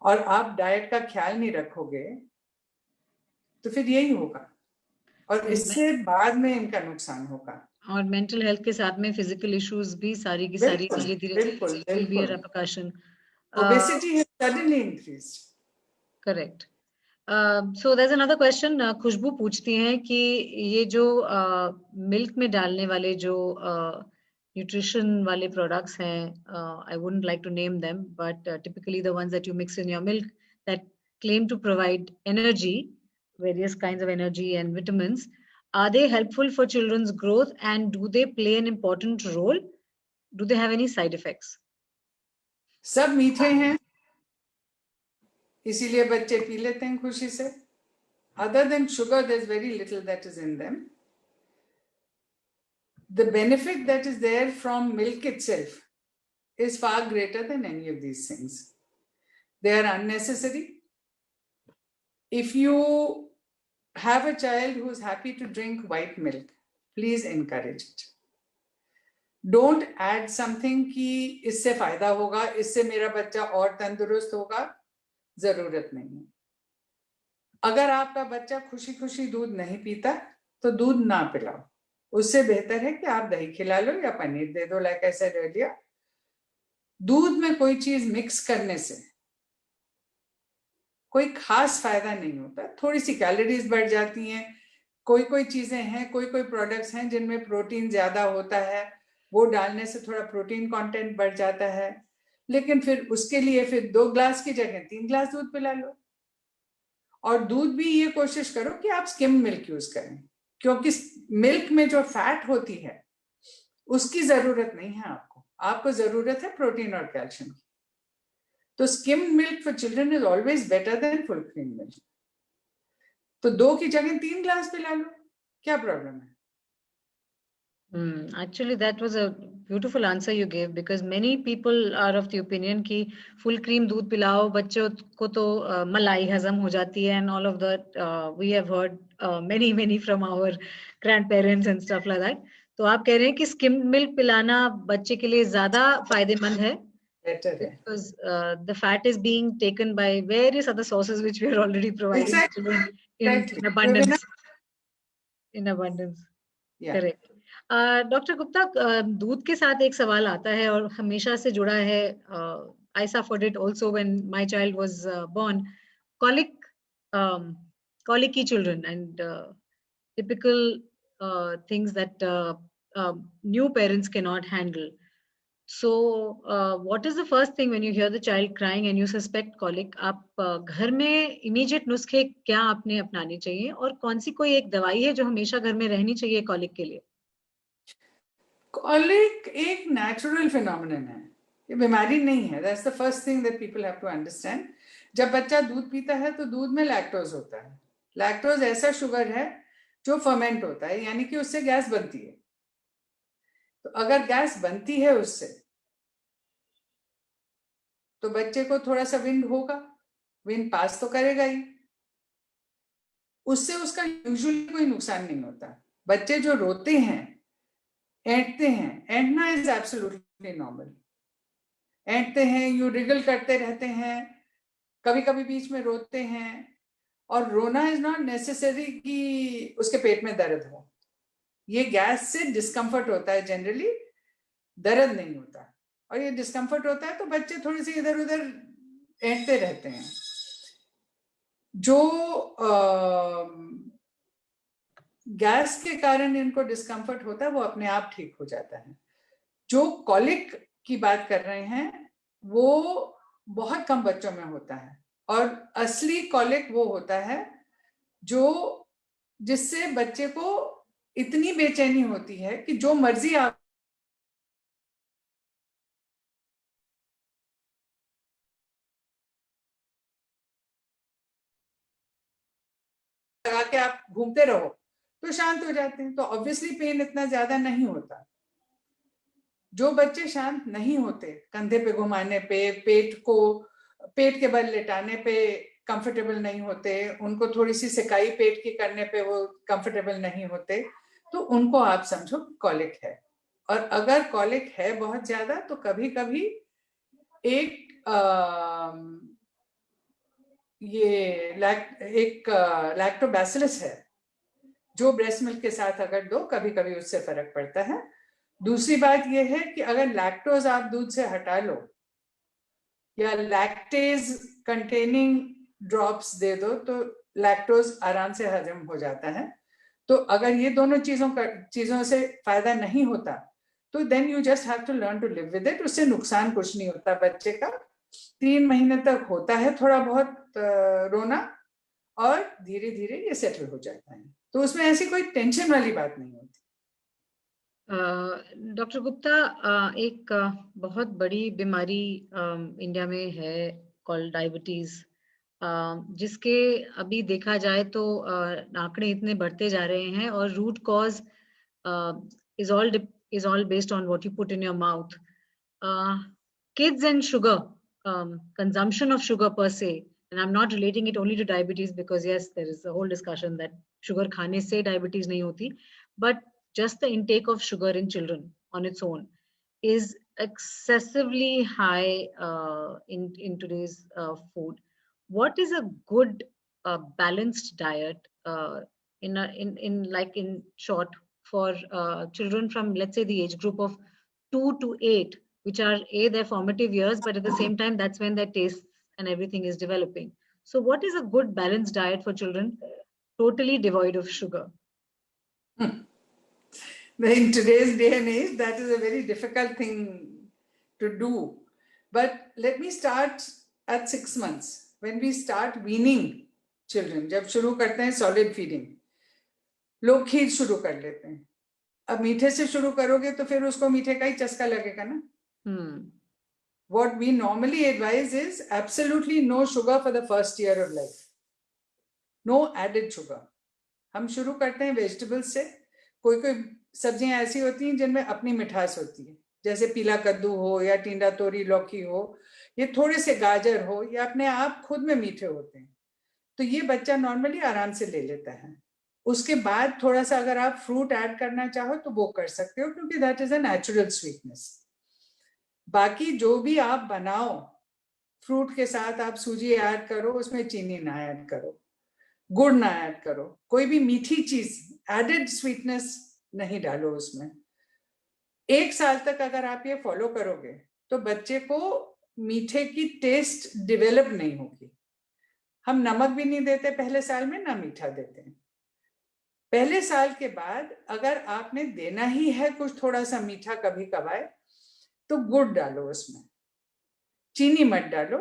और आप डाइट का ख्याल नहीं रखोगे, तो फिर यही होगा, और इससे बाद में इनका नुकसान होगा। और मेंटल हेल्थ के साथ में फिजिकल इश्यूज भी सारी की सारी धीरे धीरे बिल्कुल will be a बिल्कुल। repercussion. Obesity has suddenly increased. Correct. So there's another question. खुशबू पूछती हैं कि ये जो मिल्क में डालने वाले जो न्यूट्रिशन वाले प्रोडक्ट्स हैं, I wouldn't like to name them, but typically the ones that you mix in your milk that claim to provide energy, various kinds of energy and vitamins, are they helpful for children's growth, and do they play an important role? Do they have any side effects? सब मीठे हैं, इसीलिए बच्चे P लेते हैं खुशी से। Other than sugar, there's very little that is in them. The benefit that is there from milk itself is far greater than any of these things. They are unnecessary. If you have a child who is happy to drink white milk, please encourage it. Don't add something कि इससे फायदा होगा, इससे मेरा बच्चा और तंदुरुस्त होगा, जरूरत नहीं है। अगर आपका बच्चा खुशी खुशी दूध नहीं पीता तो दूध ना पिलाओ, उससे बेहतर है कि आप दही खिला लो या पनीर दे दो, लाइक ऐसे दे दिया। दूध में कोई चीज मिक्स करने से कोई खास फायदा नहीं होता, थोड़ी सी कैलोरीज बढ़ जाती हैं, कोई चीजें हैं, कोई प्रोडक्ट्स हैं जिनमें प्रोटीन ज्यादा होता है, वो डालने से थोड़ा प्रोटीन कंटेंट बढ़ जाता है, लेकिन फिर उसके लिए फिर 2 ग्लास की जगह 3 ग्लास दूध पिला लो। और दूध भी ये कोशिश करो कि आप स्किम मिल्क यूज करें, क्योंकि मिल्क में जो फैट होती है उसकी जरूरत नहीं है आपको जरूरत है प्रोटीन और कैल्शियम की। तो skim milk for children is always better than full cream milk. तो 2 की जगह 3 ग्लास पिला लो, क्या प्रॉब्लम है? Actually, that was a beautiful answer you gave, because many people are of the opinion कि full cream दूध पिलाओ बच्चों को तो मलाई हजम हो जाती है, and all of that we have heard many from our grandparents and stuff like that. तो आप कह रहे हैं कि skim milk पिलाना बच्चे के लिए ज्यादा फायदेमंद है, बेटर है, because the fat is being taken by various other sources which we are already providing to children in abundance. In abundance. Yeah. Correct. Doctor Gupta, दूध के साथ एक सवाल आता है और हमेशा से जुड़ा है। I suffered it also when my child was born. Colic, colicky children, and typical things that new parents cannot handle. So, what is the first thing when you hear the child crying and you suspect colic? आप घर में immediate नुस्खे क्या आपने अपनाने चाहिए, और कौन सी कोई एक दवाई है जो हमेशा घर में रहनी चाहिए कॉलिक के लिए? कॉलिक एक नेचुरल फिनोमिनन है, ये बीमारी नहीं है। That's the first thing that people have to understand. जब बच्चा दूध पीता है तो दूध में लैक्टोज होता है। लैक्टोज ऐसा शुगर है जो फर्मेंट होता है, यानी कि उससे गैस बनती है। तो अगर गैस बनती है उससे, तो बच्चे को थोड़ा सा विंड होगा, विंड पास तो करेगा ही, उससे उसका यूजुअली कोई नुकसान नहीं होता। बच्चे जो रोते हैं, ऐंठते हैं, ऐंठना इज एब्सोल्युटली नॉर्मल। ऐंठते हैं, यू रिगल करते रहते हैं, कभी कभी बीच में रोते हैं, और रोना इज नॉट नेसेसरी कि उसके पेट में दर्द हो। ये गैस से डिस्कम्फर्ट होता है, जनरली दर्द नहीं होता। और ये डिस्कम्फर्ट होता है तो बच्चे थोड़ी सी इधर उधर ऐंठते रहते हैं। जो गैस के कारण इनको डिस्कम्फर्ट होता है वो अपने आप ठीक हो जाता है। जो कॉलिक की बात कर रहे हैं वो बहुत कम बच्चों में होता है, और असली कॉलिक वो होता है जो जिससे बच्चे को इतनी बेचैनी होती है कि जो मर्जी आप लगा के आप घूमते रहो तो शांत हो जाते हैं। तो ऑब्वियसली पेन इतना ज्यादा नहीं होता। जो बच्चे शांत नहीं होते, कंधे पे घुमाने पे, पेट के बल लेटाने पे कंफर्टेबल नहीं होते, उनको थोड़ी सी सिकाई पेट की करने पे वो कंफर्टेबल नहीं होते, तो उनको आप समझो कॉलिक है। और अगर कॉलिक है बहुत ज्यादा तो कभी कभी एक लैक्टोबैसिलस है जो ब्रेस्ट मिल्क के साथ अगर दो, कभी कभी उससे फर्क पड़ता है। दूसरी बात यह है कि अगर लैक्टोज आप दूध से हटा लो या लैक्टेज कंटेनिंग ड्रॉप्स दे दो तो लैक्टोज आराम से हजम हो जाता है। तो अगर ये दोनों चीजों से फायदा नहीं होता तो then you just have to learn to live with it. उससे नुकसान कुछ नहीं होता बच्चे का। 3 महीने तक होता है थोड़ा बहुत रोना, और धीरे धीरे ये सेटल हो जाता है, तो उसमें ऐसी कोई टेंशन वाली बात नहीं होती। डॉक्टर गुप्ता, एक बहुत बड़ी बीमारी इंडिया में है कॉल्ड डायबिटीज, जिसके अभी देखा जाए तो आंकड़े इतने बढ़ते जा रहे हैं और root cause is all based on what you put in your mouth. Kids and sugar, consumption of sugar per se, and I'm not relating it only to diabetes because yes, there is a whole discussion that sugar खाने से diabetes नहीं होती, but just the intake of sugar in children on its own is excessively high in today's food. What is a good balanced diet in short for children from, let's say, the age group of 2 to 8, which are their formative years, but at the same time that's when their tastes and everything is developing. So what is a good balanced diet for children totally devoid of sugar? In today's day and age, that is a very difficult thing to do. But let me start at 6 months when we start weaning children. जब शुरू करते हैं solid feeding, लोग खीर शुरू कर लेते हैं। अब मीठे से शुरू करोगे तो फिर उसको मीठे का ही चस्का लगेगा ना। What we normally advise is absolutely no sugar for the first year of life, no added sugar. हम शुरू करते हैं वेजिटेबल्स से। कोई कोई सब्जियां ऐसी होती हैं जिनमें अपनी मिठास होती है, जैसे पीला कद्दू हो या टिंडा तोरी लौकी हो, ये थोड़े से गाजर हो, ये अपने आप खुद में मीठे होते हैं, तो ये बच्चा नॉर्मली आराम से ले लेता है। उसके बाद थोड़ा सा अगर आप फ्रूट ऐड करना चाहो तो वो कर सकते हो, क्योंकि that is a natural sweetness. बाकी जो भी आप बनाओ फ्रूट के साथ, आप सूजी ऐड करो, उसमें चीनी ना ऐड करो, गुड़ ना ऐड करो, कोई भी मीठी चीज एडेड स्वीटनेस नहीं डालो उसमें। 1 साल तक अगर आप ये फॉलो करोगे तो बच्चे को मीठे की टेस्ट डेवलप नहीं होगी। हम नमक भी नहीं देते पहले साल में, ना मीठा देते हैं। पहले साल के बाद अगर आपने देना ही है कुछ थोड़ा सा मीठा कभी कभार, तो गुड़ डालो उसमें, चीनी मत डालो,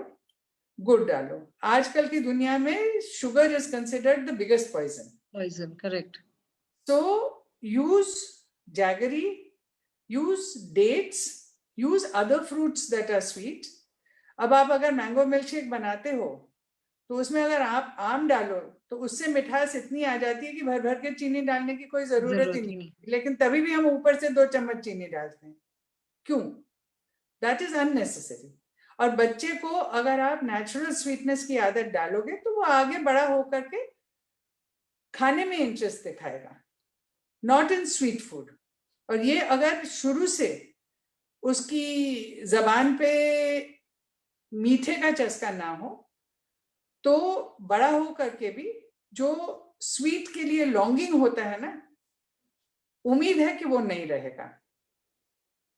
गुड़ डालो। आजकल की दुनिया में sugar is considered the biggest poison. Correct. So use jaggery, use dates, use other fruits that are sweet. अब आप अगर मैंगो मिल्क शेक बनाते हो तो उसमें अगर आप आम डालो तो उससे मिठास इतनी आ जाती है कि भर भर के चीनी डालने की कोई जरूरत ही नहीं। लेकिन तभी भी हम ऊपर से 2 चम्मच चीनी डालते हैं, क्यों? That is unnecessary. और बच्चे को अगर आप नेचुरल स्वीटनेस की आदत डालोगे तो वो आगे बड़ा होकर के खाने में इंटरेस्ट दिखाएगा, नॉट इन स्वीट फूड। और ये अगर शुरू से उसकी जबान पे मीठे का चस्का ना हो तो बड़ा हो करके भी जो स्वीट के लिए लॉन्गिंग होता है ना, उम्मीद है कि वो नहीं रहेगा।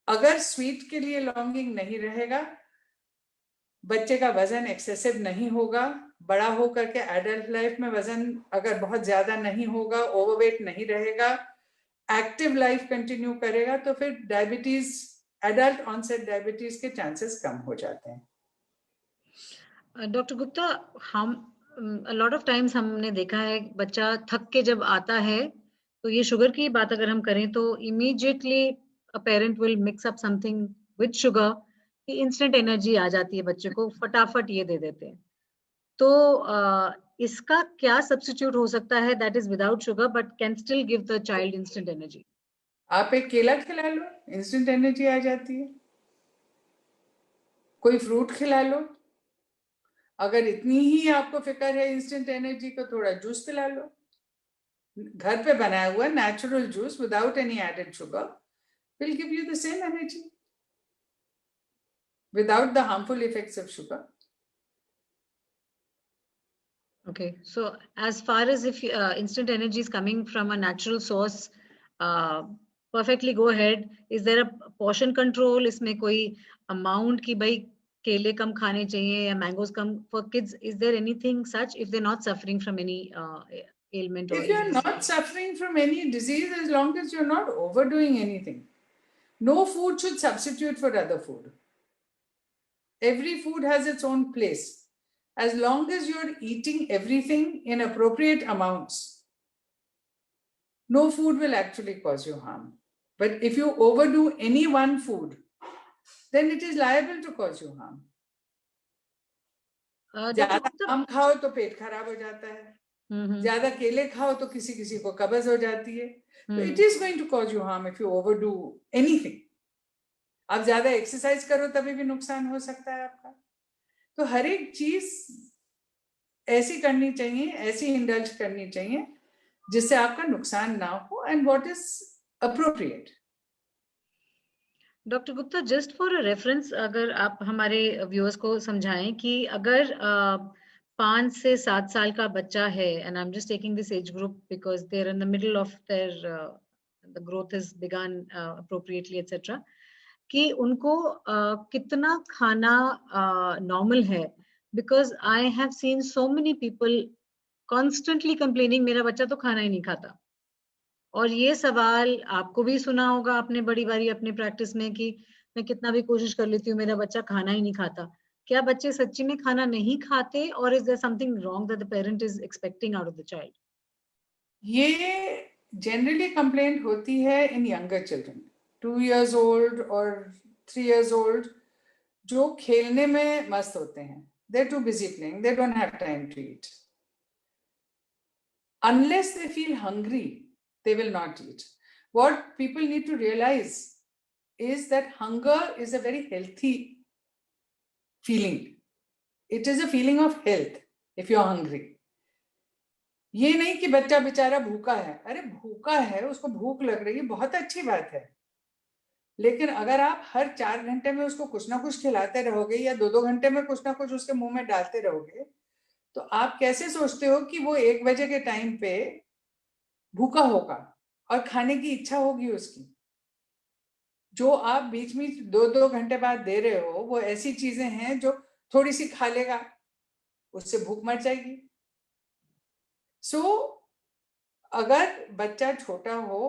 अगर स्वीट के लिए लॉन्गिंग नहीं रहेगा, बच्चे का वजन एक्सेसिव नहीं होगा, बड़ा हो करके एडल्ट लाइफ में वजन अगर बहुत ज्यादा नहीं होगा, ओवरवेट नहीं रहेगा, एक्टिव लाइफ कंटिन्यू करेगा, तो फिर डायबिटीज, एडल्ट ऑनसेट डायबिटीज के चांसेस कम हो जाते हैं। डॉक्टर गुप्ता, हम लॉट ऑफ टाइम्स हमने देखा है बच्चा थक के जब आता है तो ये शुगर की बात अगर हम करें तो immediately a parent will mix up something with sugar कि इंस्टेंट एनर्जी आ जाती है बच्चे को, फटाफट ये दे देते हैं। तो इसका क्या सब्स्टिट्यूट हो सकता है that is without sugar but can still give the child instant energy? आप एक केला खिला लो, इंस्टेंट एनर्जी आ जाती है। कोई फ्रूट खिला लो। अगर इतनी ही आपको फिक्र है इंस्टेंट एनर्जी को, थोड़ा जूस पिला लो, घर पे बनाया हुआ natural juice without any added sugar will give you the same energy without the harmful effects of sugar. Okay, so as far as if instant energy is coming from a natural source, perfectly go ahead. Is there a portion control? इसमें कोई amount की भाई केले कम खाने चाहिए या mangoes come for kids? Is there anything such if they're not suffering from any ailment or If you're illness? not suffering from any disease, as long as you're not overdoing anything, no food should substitute for other food. Every food has its own place. As long as you're eating everything in appropriate amounts, no food will actually cause you harm. But if you overdo any one food, then it is liable to cause you harm. ज्यादा आम खाओ तो पेट खराब हो जाता है, ज्यादा केले खाओ तो किसी किसी को कब्ज हो जाती है, तो it is going to cause you harm if you overdo anything. आप ज्यादा एक्सरसाइज करो तभी भी नुकसान हो सकता है आपका। तो हर एक चीज ऐसी करनी चाहिए, ऐसी इंडल्ज करनी चाहिए जिससे आपका नुकसान ना हो, and what is appropriate. Doctor Gupta, just for a reference, अगर आप हमारे व्यूअर्स को समझाएं कि अगर 5 से 7 साल का बच्चा है, and I am just taking this age group because they are in the middle of their the growth is begun appropriately etcetera, कि उनको कितना खाना नॉर्मल है, because I have seen so many people constantly complaining मेरा बच्चा तो खाना ही नहीं खाता। और ये सवाल आपको भी सुना होगा आपने बड़ी बारी अपने प्रैक्टिस में कि मैं कितना भी कोशिश कर लेती हूँ मेरा बच्चा खाना ही नहीं खाता। क्या बच्चे सच्ची में खाना नहीं खाते, और is there something wrong that the parent is expecting out of the child? ये जनरली कंप्लेंट होती है in younger children, 2 years old और 3 years old, जो खेलने में मस्त होते हैं। They're too busy playing, they don't have time to eat. Unless they feel hungry, they will not eat. What people need to realize is that hunger is a very healthy feeling. It is a feeling of health if you're hungry. ये नहीं कि बच्चा बेचारा भूखा है, अरे भूखा है, उसको भूख लग रही है, बहुत अच्छी बात है। लेकिन अगर आप हर 4 घंटे में उसको कुछ ना कुछ खिलाते रहोगे या 2-2 घंटे में कुछ ना कुछ उसके मुंह में डालते रहोगे, तो आप कैसे सोचते हो कि वो 1 बजे के टाइम पे भूखा होगा और खाने की इच्छा होगी उसकी? जो आप बीच में 2-2 घंटे बाद दे रहे हो, वो ऐसी चीजें हैं जो थोड़ी सी खा लेगा, उससे भूख मर जाएगी। सो अगर बच्चा छोटा हो,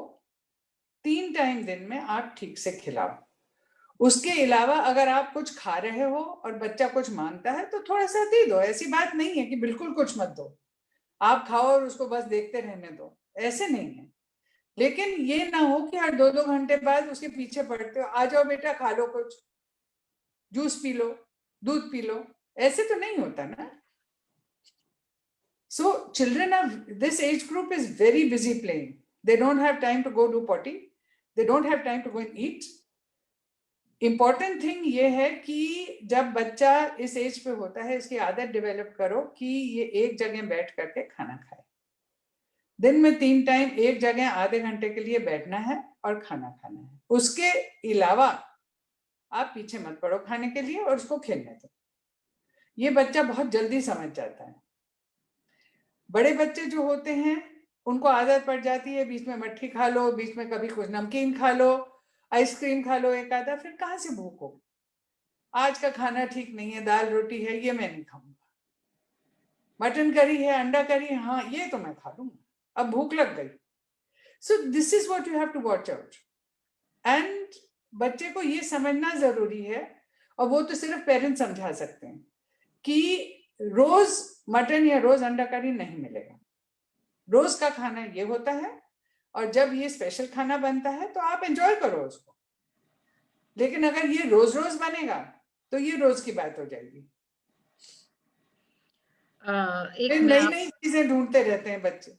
3 टाइम दिन में आप ठीक से खिलाओ। उसके अलावा अगर आप कुछ खा रहे हो और बच्चा कुछ मांगता है तो थोड़ा सा दे दो। ऐसी बात नहीं है कि बिल्कुल कुछ मत दो, आप खाओ और उसको बस देखते रहने दो, ऐसे नहीं है। लेकिन ये ना हो कि हर 2-2 घंटे बाद उसके पीछे पड़ते हो, आ जाओ बेटा खा लो, कुछ जूस पी लो, दूध पी लो, ऐसे तो नहीं होता ना। So children of this age group is very busy playing. They don't have time to go do potty. They don't have time to go and eat. Important thing ये है कि जब बच्चा इस एज पे होता है, इसकी आदत डेवलप करो कि ये एक जगह बैठ करके खाना खाए। दिन में 3 टाइम एक जगह आधे घंटे के लिए बैठना है और खाना खाना है। उसके अलावा आप पीछे मत पड़ो खाने के लिए और उसको खेलने दो। ये बच्चा बहुत जल्दी समझ जाता है। बड़े बच्चे जो होते हैं उनको आदत पड़ जाती है, बीच में मट्ठी खा लो, बीच में कभी कुछ नमकीन खा लो, आइसक्रीम खा लो एक आधा, फिर कहाँ से भूख हो? आज का खाना ठीक नहीं है, दाल रोटी है, ये मैं नहीं खाऊंगा। मटन करी है, अंडा करी है, हाँ ये तो मैं खा लूंगा, अब भूख लग गई। So this is what you have to watch out. And बच्चे को ये समझना जरूरी है, और वो तो सिर्फ पेरेंट्स समझा सकते हैं, कि रोज मटन या रोज अंडा करी नहीं मिलेगा। रोज का खाना ये होता है, और जब ये स्पेशल खाना बनता है तो आप एंजॉय करो उसको। लेकिन अगर ये रोज रोज बनेगा तो ये रोज की बात हो जाएगी। एक नई नई चीजें ढूंढते रहते हैं बच्चे।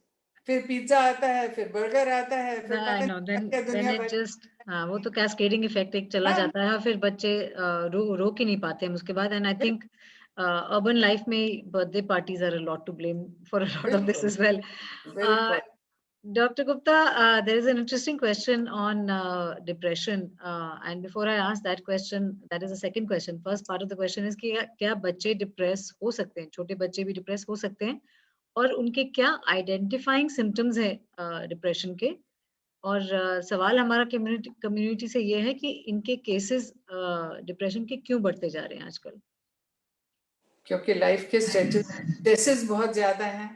फिर पिज्जा आता है, फिर बर्गर आता है, फिर पता नो नहीं क्या दुनिया देन इट भर। जस्ट, हाँ, वो तो कैस्केडिंग इफेक्ट एक चला हाँ, जाता है और फिर बच्चे रोक ही नहीं पाते हैं उसके बाद। And I think urban life में birthday parties are a lot to blame for a lot of this बिल्कुल एज वेल। बिल्कुल। Dr. Gupta, there is an interesting question on depression. And before I ask that question, that is the second question. First part of the question is कि क्या बच्चे depress हो सकते हैं, छोटे बच्चे भी डिप्रेस हो सकते हैं, और उनके क्या आइडेंटिफाइंग सिम्टम्स है डिप्रेशन के। और सवाल हमारा कम्युनिटी से ये है कि इनके केसेस डिप्रेशन के क्यों बढ़ते जा रहे हैं आजकल। क्योंकि लाइफ के स्ट्रेसेस बहुत ज्यादा हैं।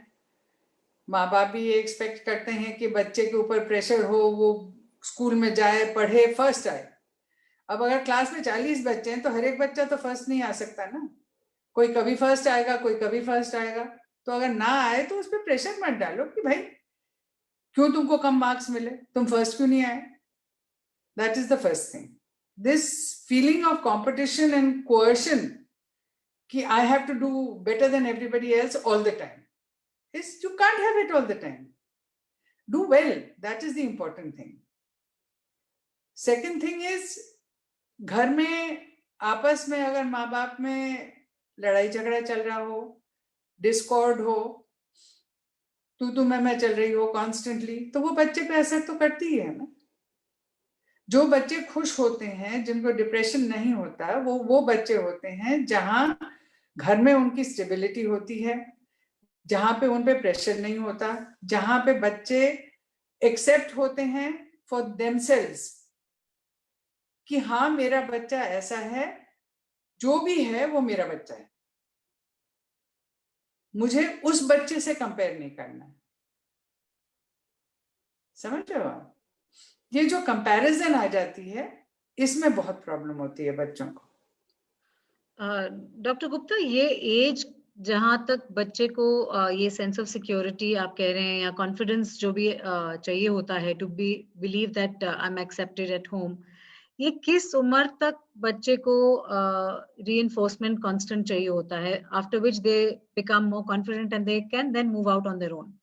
माँ बाप भी ये एक्सपेक्ट करते हैं कि बच्चे के ऊपर प्रेशर हो, वो स्कूल में जाए, पढ़े, फर्स्ट आए। अब अगर क्लास में 40 बच्चे हैं तो हर एक बच्चा तो फर्स्ट नहीं आ सकता ना। कोई कभी फर्स्ट आएगा, कोई कभी फर्स्ट आएगा। तो अगर ना आए तो उस पर प्रेशर मत डालो कि भाई क्यों तुमको कम मार्क्स मिले, तुम फर्स्ट क्यों नहीं आए। That is the first thing. This feeling of competition and coercion कि I have to do better than everybody else all the time, is you can't have it all the time. Do well, that is the important thing. Second thing is, घर में आपस में अगर माँ बाप में लड़ाई झगड़ा चल रहा हो, डिस्कॉर्ड हो, तू मैं चल रही हो कॉन्स्टेंटली, तो वो बच्चे पे असर तो करती ही है ना। जो बच्चे खुश होते हैं, जिनको डिप्रेशन नहीं होता, वो बच्चे होते हैं जहां घर में उनकी स्टेबिलिटी होती है, जहां पे उन पे प्रेशर नहीं होता, जहां पे बच्चे एक्सेप्ट होते हैं फॉर देमसेल्व्स कि हाँ मेरा बच्चा ऐसा है, जो भी है वो मेरा बच्चा है, मुझे उस बच्चे से कंपेयर नहीं करना है। समझ रहे हो आप? ये जो कंपैरिजन आ जाती है, इसमें बहुत प्रॉब्लम होती है बच्चों को। डॉक्टर गुप्ता, ये एज जहां तक बच्चे को ये सेंस ऑफ सिक्योरिटी आप कह रहे हैं या कॉन्फिडेंस जो भी चाहिए होता है to be believe that I am accepted at home, ये किस उम्र तक बच्चे को रीइंफोर्समेंट कांस्टेंट चाहिए होता है, after which they become more confident and they can then move out on their own?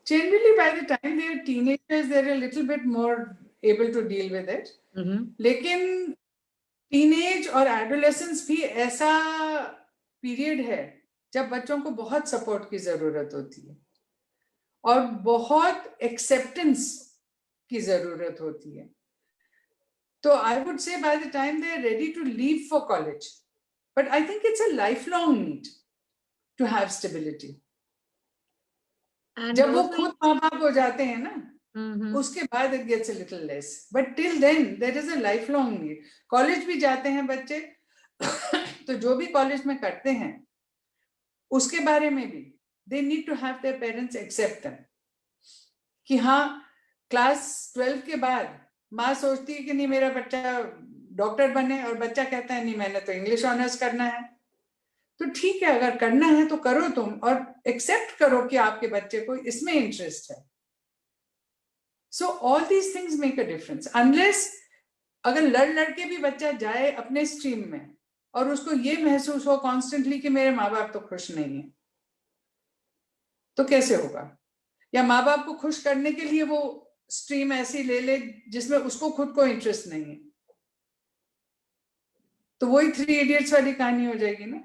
Generally, by the time they are teenagers, they're a little bit more able to deal with it. लेकिन teenage और adolescence भी ऐसा period है जब बच्चों को बहुत support की जरूरत होती है और बहुत एक्सेप्टेंस की जरूरत होती है। तो I would say by the time they are ready to leave for college, but I think it's a life long need to have stability. जब वो खुद माँ बाप हो जाते हैं ना, उसके बाद it gets a little less, but till then there is a life long need. College भी जाते हैं बच्चे तो जो भी कॉलेज में करते हैं उसके बारे में भी they need to have their parents accept them कि हाँ क्लास 12 के बाद माँ सोचती है कि नहीं मेरा बच्चा डॉक्टर बने, और बच्चा कहता है नहीं मैंने तो इंग्लिश ऑनर्स करना है। तो ठीक है, अगर करना है तो करो तुम, और एक्सेप्ट करो कि आपके बच्चे को इसमें इंटरेस्ट है। So all these things make a difference. Unless अगर लड़ के भी बच्चा जाए अपने स्ट्रीम में और उसको ये महसूस हो कॉन्स्टेंटली कि मेरे माँ बाप तो खुश नहीं है, तो कैसे होगा? या माँ बाप को खुश करने के लिए वो स्ट्रीम ऐसी ले जिसमें उसको खुद को इंटरेस्ट नहीं है, तो वही 3 इडियट्स वाली कहानी हो जाएगी ना।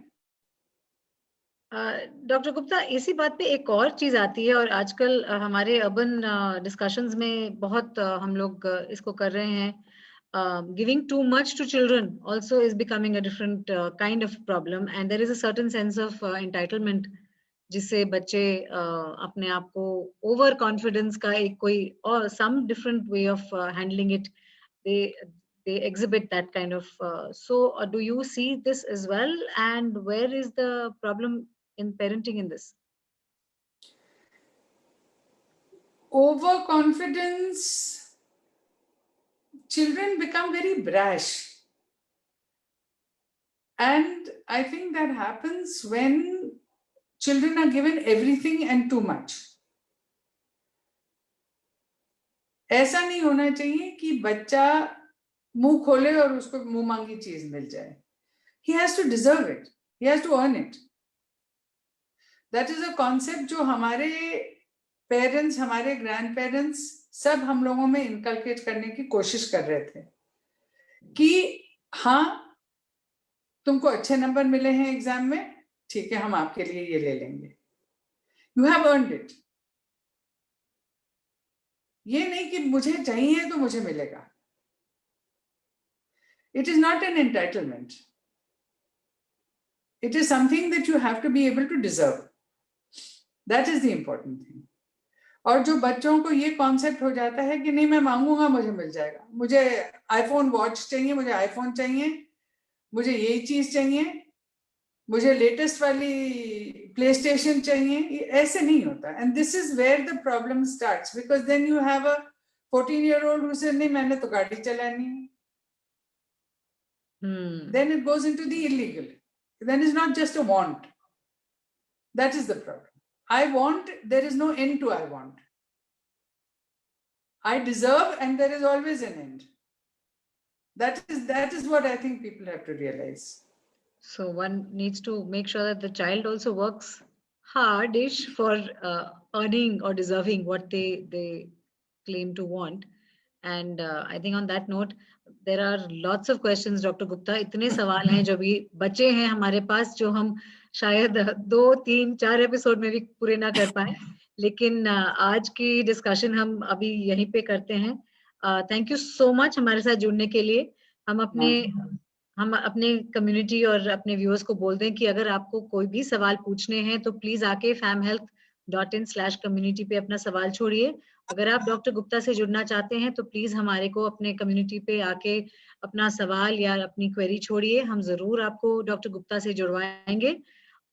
डॉक्टर गुप्ता, इसी बात पे एक और चीज आती है, और आजकल हमारे अर्बन डिस्कशंस में बहुत हम लोग इसको कर रहे हैं, giving too much to children also is becoming a different kind of problem, and there is a certain sense of entitlement जिससे बच्चे अपने आप को ओवर कॉन्फिडेंस का एक कोई और some different way of handling it, they exhibit that kind of so do you see this as well, and where is the problem in parenting in this? Overconfidence, children become very brash, and I think that happens when children are given everything and too much. ऐसा नहीं होना चाहिए कि बच्चा मुंह खोले और उसको मुंह मांगी चीज मिल जाए। He has to deserve it. He has to earn it. That is a concept जो हमारे पेरेंट्स, हमारे ग्रैंड पेरेंट्स सब हम लोगों में इनकलकेट करने की कोशिश कर रहे थे कि हाँ तुमको अच्छे नंबर मिले हैं एग्जाम में, ठीक है हम आपके लिए ये ले लेंगे, यू हैव अर्नड इट। ये नहीं कि मुझे चाहिए तो मुझे मिलेगा। It is not an entitlement. It is something that you have to be able to deserve. That is the important thing. और जो बच्चों को ये कॉन्सेप्ट हो जाता है कि नहीं मैं मांगूंगा मुझे मिल जाएगा, मुझे आईफोन वॉच चाहिए, मुझे आईफोन चाहिए, मुझे यही चीज चाहिए, मुझे लेटेस्ट वाली प्ले स्टेशन चाहिए, ऐसे नहीं होता। And this is where the problem starts, because then you have a 14-year-old who says नहीं मैंने तो गाड़ी चलानी है। Then it goes into the illegal. Then it's not just a want. That is the problem. I want, there is no end to I want. I deserve, and there is always an end. That is what I think people have to realize. So one needs to make sure that the child also works hardish for earning or deserving what they claim to want. And I think on that note, there are lots of questions, Dr. Gupta. इतने सवाल हैं जो भी बचे हैं हमारे पास, जो हम शायद 2, 3, 4 एपिसोड में भी पूरे ना कर पाए, लेकिन आज की डिस्कशन हम अभी यहीं पे करते हैं। थैंक यू सो मच हमारे साथ जुड़ने के लिए। हम अपने कम्युनिटी और अपने व्यूअर्स को बोल दें कि अगर आपको कोई भी सवाल पूछने हैं तो प्लीज आके famhealth.in/community पे अपना सवाल छोड़िए। अगर आप डॉक्टर गुप्ता से जुड़ना चाहते हैं तो प्लीज हमारे को अपने कम्युनिटी पे आके अपना सवाल या अपनी क्वेरी छोड़िए, हम जरूर आपको डॉक्टर गुप्ता से जुड़वाएंगे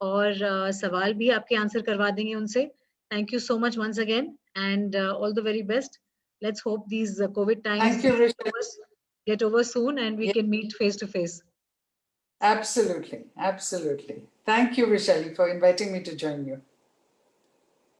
और सवाल भी आपके आंसर करवा देंगे उनसे। Thank you so much once again and all the very best. Let's hope these COVID times get over soon and we can meet face to face. Absolutely. Thank you, Vishali, for inviting me to join you.